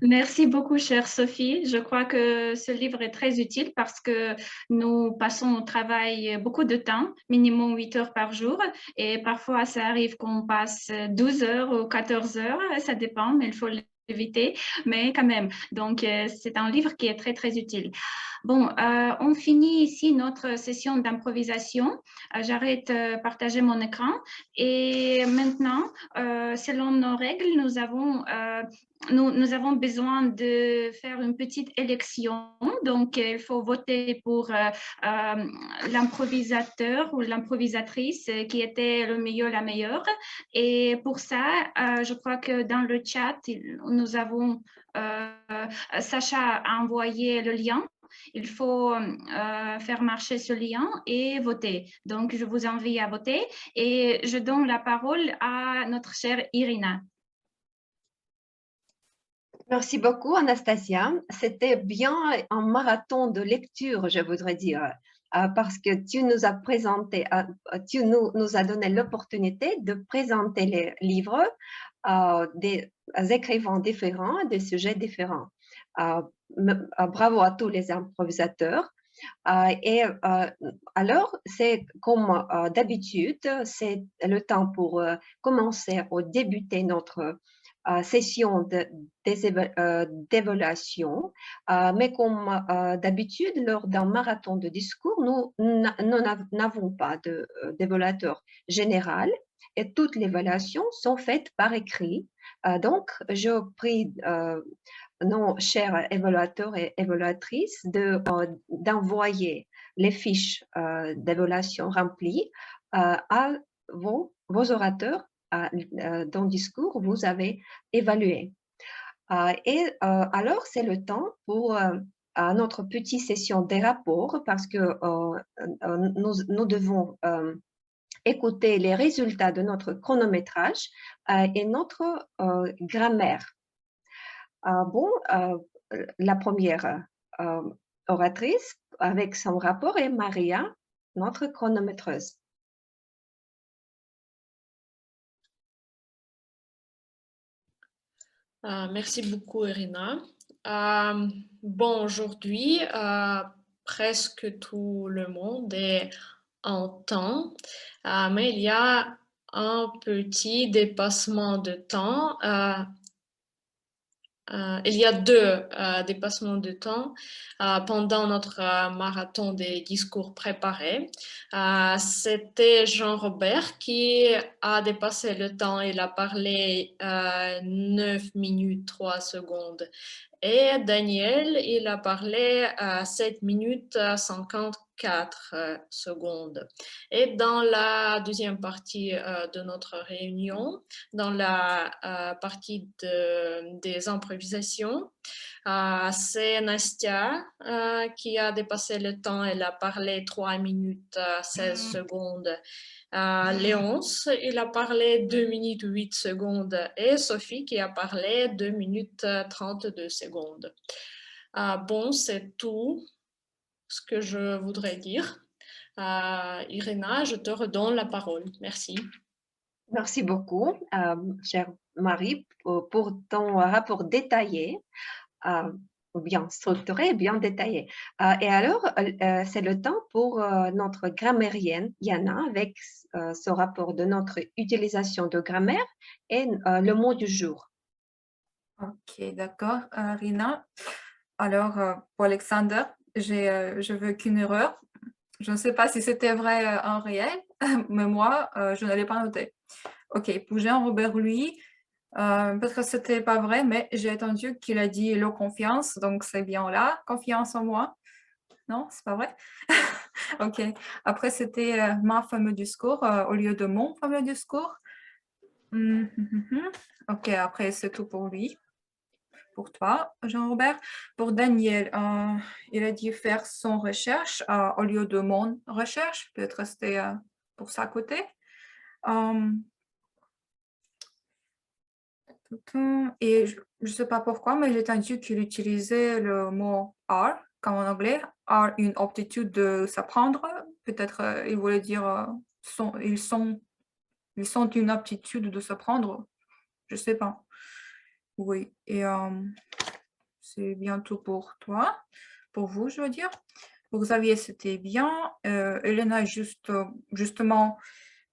Speaker 13: Merci beaucoup, chère Sophie. Je crois que ce livre est très utile parce que nous passons au travail beaucoup de temps, minimum 8 heures par jour. Et parfois, ça arrive qu'on passe 12 heures ou 14 heures, ça dépend, mais il faut l'éviter. Mais quand même, donc c'est un livre qui est très, très utile. Bon, on finit ici notre session d'improvisation. J'arrête de partager mon écran. Et maintenant, selon nos règles, nous avons besoin de faire une petite élection. Donc, il faut voter pour l'improvisateur ou l'improvisatrice qui était le meilleur, la meilleure. Et pour ça, je crois que dans le chat, nous avons Sacha a envoyé le lien. Il faut faire marcher ce lien et voter. Donc, je vous invite à voter et je donne la parole à notre chère Irina.
Speaker 6: Merci beaucoup, Anastasia. C'était bien un marathon de lecture, je voudrais dire, parce que tu nous as présenté, tu nous as donné l'opportunité de présenter les livres des écrivains différents, des sujets différents. Bravo à tous les improvisateurs. Alors, c'est comme d'habitude, c'est le temps pour commencer ou débuter notre session d'évaluation, mais comme d'habitude, lors d'un marathon de discours, nous n'avons pas d'évaluateur général et toutes les évaluations sont faites par écrit. Donc, je prie nos chers évaluateurs et évaluatrices d'envoyer les fiches d'évaluation remplies à vos orateurs dont discours vous avez évalué. Alors, c'est le temps pour notre petite session des rapports parce que nous devons écouter les résultats de notre chronométrage et notre grammaire. La première oratrice avec son rapport est Maria, notre chronométreuse.
Speaker 7: Merci beaucoup, Irina. Bon, aujourd'hui, presque tout le monde est en temps, mais il y a un petit dépassement de temps. Il y a deux dépassements de temps pendant notre marathon des discours préparés. C'était Jean-Robert qui a dépassé le temps. Il a parlé 9 minutes 3 secondes. Et Daniel, il a parlé 7 minutes 54 secondes. Et dans la deuxième partie de notre réunion, dans la partie des improvisations, c'est Nastia qui a dépassé le temps. Elle a parlé 3 minutes 16 secondes. Léonce, il a parlé 2 minutes 8 secondes et Sophie qui a parlé 2 minutes 32 secondes. Bon, c'est tout ce que je voudrais dire. Irina, je te redonne la parole. Merci.
Speaker 6: Merci beaucoup, chère Marie, pour ton rapport détaillé, bien structuré et bien détaillé. Et alors, c'est le temps pour notre grammairienne, Yana, avec ce rapport de notre utilisation de grammaire et le mot du jour.
Speaker 3: Ok, d'accord, Rina. Alors, pour Alexander, je veux qu'une erreur. Je ne sais pas si c'était vrai en réel, mais moi, je ne l'ai pas noté. Ok, pour Jean-Robert, lui, parce que c'était pas vrai, mais j'ai entendu qu'il a dit le confiance, donc c'est bien là, confiance en moi. Non, c'est pas vrai? Ok, après c'était ma fameux discours au lieu de mon fameux discours. Ok, après c'est tout pour lui. Pour toi, Jean-Robert. Pour Daniel, il a dit faire son recherche au lieu de mon recherche. Peut-être c'était pour ça côté. Et je ne sais pas pourquoi, mais j'ai entendu qu'il utilisait le mot are, comme en anglais, are une aptitude de s'apprendre. Peut-être il voulait dire ils sont une aptitude de s'apprendre. Je ne sais pas. Oui, et c'est bientôt pour toi, pour vous, je veux dire. Pour Xavier, c'était bien. Elena, justement,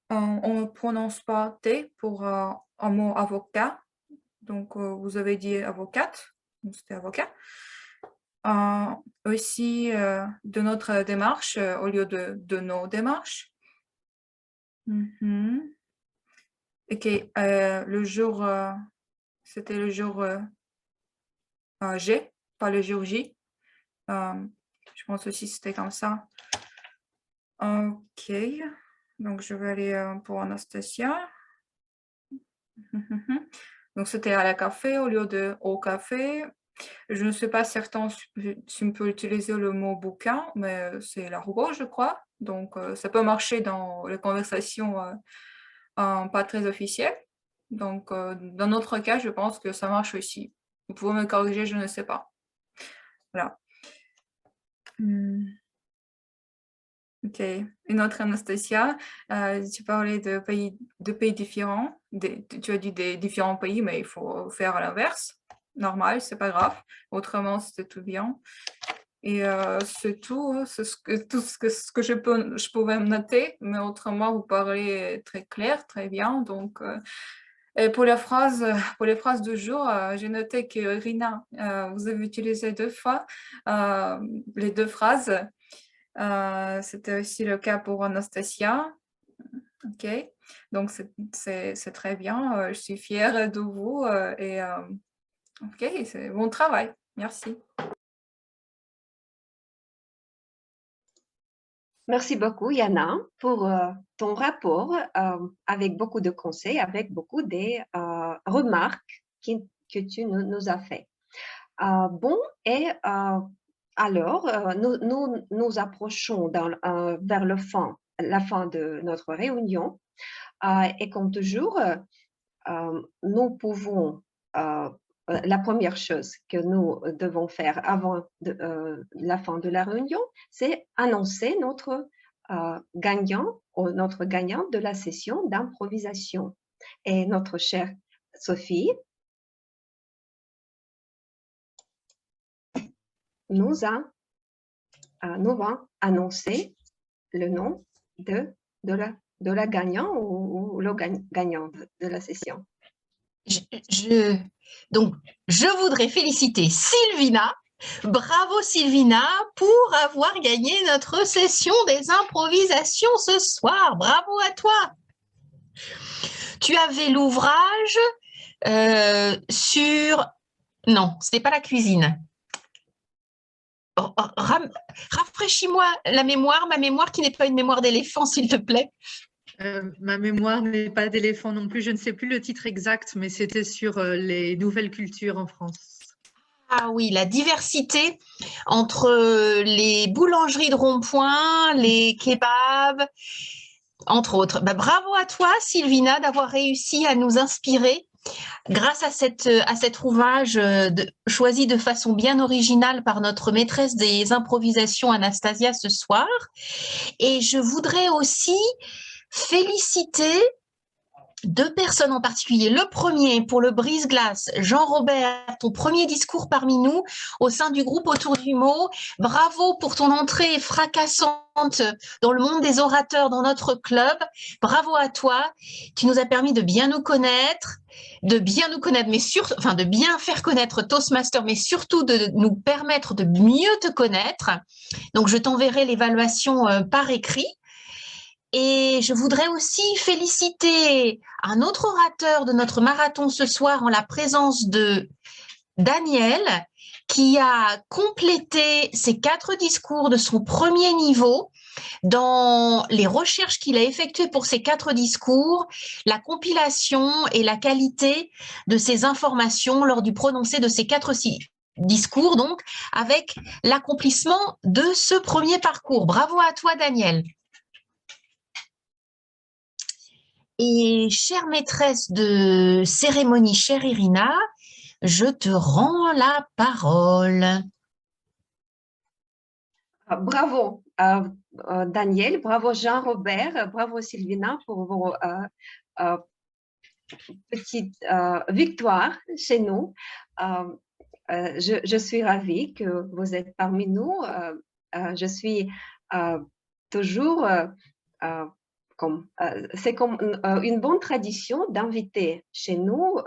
Speaker 3: on ne prononce pas T pour un mot avocat. Donc, vous avez dit avocate, c'était avocat. Aussi, de notre démarche au lieu de nos démarches. Ok, le jour, c'était le jour G, pas le jour J. Je pense aussi que c'était comme ça. Ok, donc je vais aller pour Anastasia. Donc c'était à la café au lieu de au café. Je ne suis pas certain si on peut utiliser le mot bouquin, mais c'est l'argot, je crois. Donc ça peut marcher dans les conversations pas très officielles. Donc dans notre cas, je pense que ça marche aussi. Vous pouvez me corriger, je ne sais pas. Voilà. Ok, une autre Anastasia, tu parlais de pays différents, tu as dit des différents pays, mais il faut faire à l'inverse, normal, c'est pas grave, autrement c'était tout bien. Et c'est tout, c'est tout ce que je pouvais me noter, mais autrement vous parlez très clair, très bien, donc... Et pour les phrases du jour, j'ai noté que Rina, vous avez utilisé 2 fois les 2 phrases. C'était aussi le cas pour Anastasia. Ok, donc c'est très bien. Je suis fière de vous et Ok, c'est bon travail. Merci.
Speaker 6: Merci beaucoup, Yana, pour ton rapport avec beaucoup de conseils, avec beaucoup de remarques que tu nous as fait. Bon, et alors, nous approchons vers la fin de notre réunion. Et comme toujours, nous pouvons, la première chose que nous devons faire avant la fin de la réunion, c'est annoncer notre gagnant ou notre gagnante de la session d'improvisation. Et notre chère Sophie nous va annoncer le nom de la gagnante ou le gagnant de la session.
Speaker 1: Donc, je voudrais féliciter Sylvina. Bravo Sylvina pour avoir gagné notre session des improvisations ce soir. Bravo à toi. Tu avais l'ouvrage sur... Non, ce n'est pas la cuisine. Rafraîchis-moi ma mémoire qui n'est pas une mémoire d'éléphant, s'il te plaît.
Speaker 15: Ma mémoire n'est pas d'éléphant non plus. Je ne sais plus le titre exact, mais c'était sur les nouvelles cultures en France.
Speaker 1: Ah oui, la diversité entre les boulangeries de rond-point, les kebabs, entre autres. Bah, bravo à toi, Sylvina, d'avoir réussi à nous inspirer grâce à cet ouvrage choisi de façon bien originale par notre maîtresse des improvisations, Anastasia, ce soir. Et je voudrais aussi féliciter deux personnes en particulier. Le premier, pour le brise-glace, Jean-Robert, ton premier discours parmi nous au sein du groupe Autour du mot. Bravo pour ton entrée fracassante dans le monde des orateurs dans notre club. Bravo à toi. Tu nous as permis de bien nous connaître, mais surtout, enfin, de bien faire connaître Toastmaster, mais surtout de nous permettre de mieux te connaître. Donc, je t'enverrai l'évaluation par écrit. Et je voudrais aussi féliciter un autre orateur de notre marathon ce soir en la présence de Daniel, qui a complété ses 4 discours de son premier niveau dans les recherches qu'il a effectuées pour ces 4 discours, la compilation et la qualité de ces informations lors du prononcé de ces 4 discours, donc avec l'accomplissement de ce premier parcours. Bravo à toi, Daniel. Et chère maîtresse de cérémonie, chère Irina, je te rends la parole.
Speaker 6: Bravo Daniel, bravo Jean-Robert, bravo Sylvina pour vos petites victoires chez nous. Je suis ravie que vous êtes parmi nous. Je suis toujours... c'est comme une bonne tradition d'inviter chez nous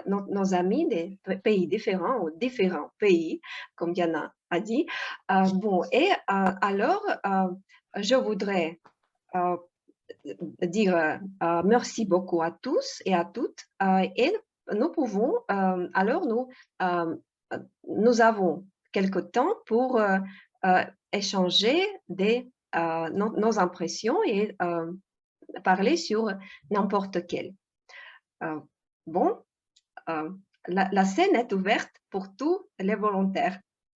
Speaker 6: nos amis des pays différents ou différents pays, comme Yana a dit. Bon, et alors, je voudrais dire merci beaucoup à tous et à toutes. Et nous pouvons, alors nous avons quelque temps pour échanger nos impressions et parler sur n'importe quel. Bon, la scène est ouverte pour tous les volontaires.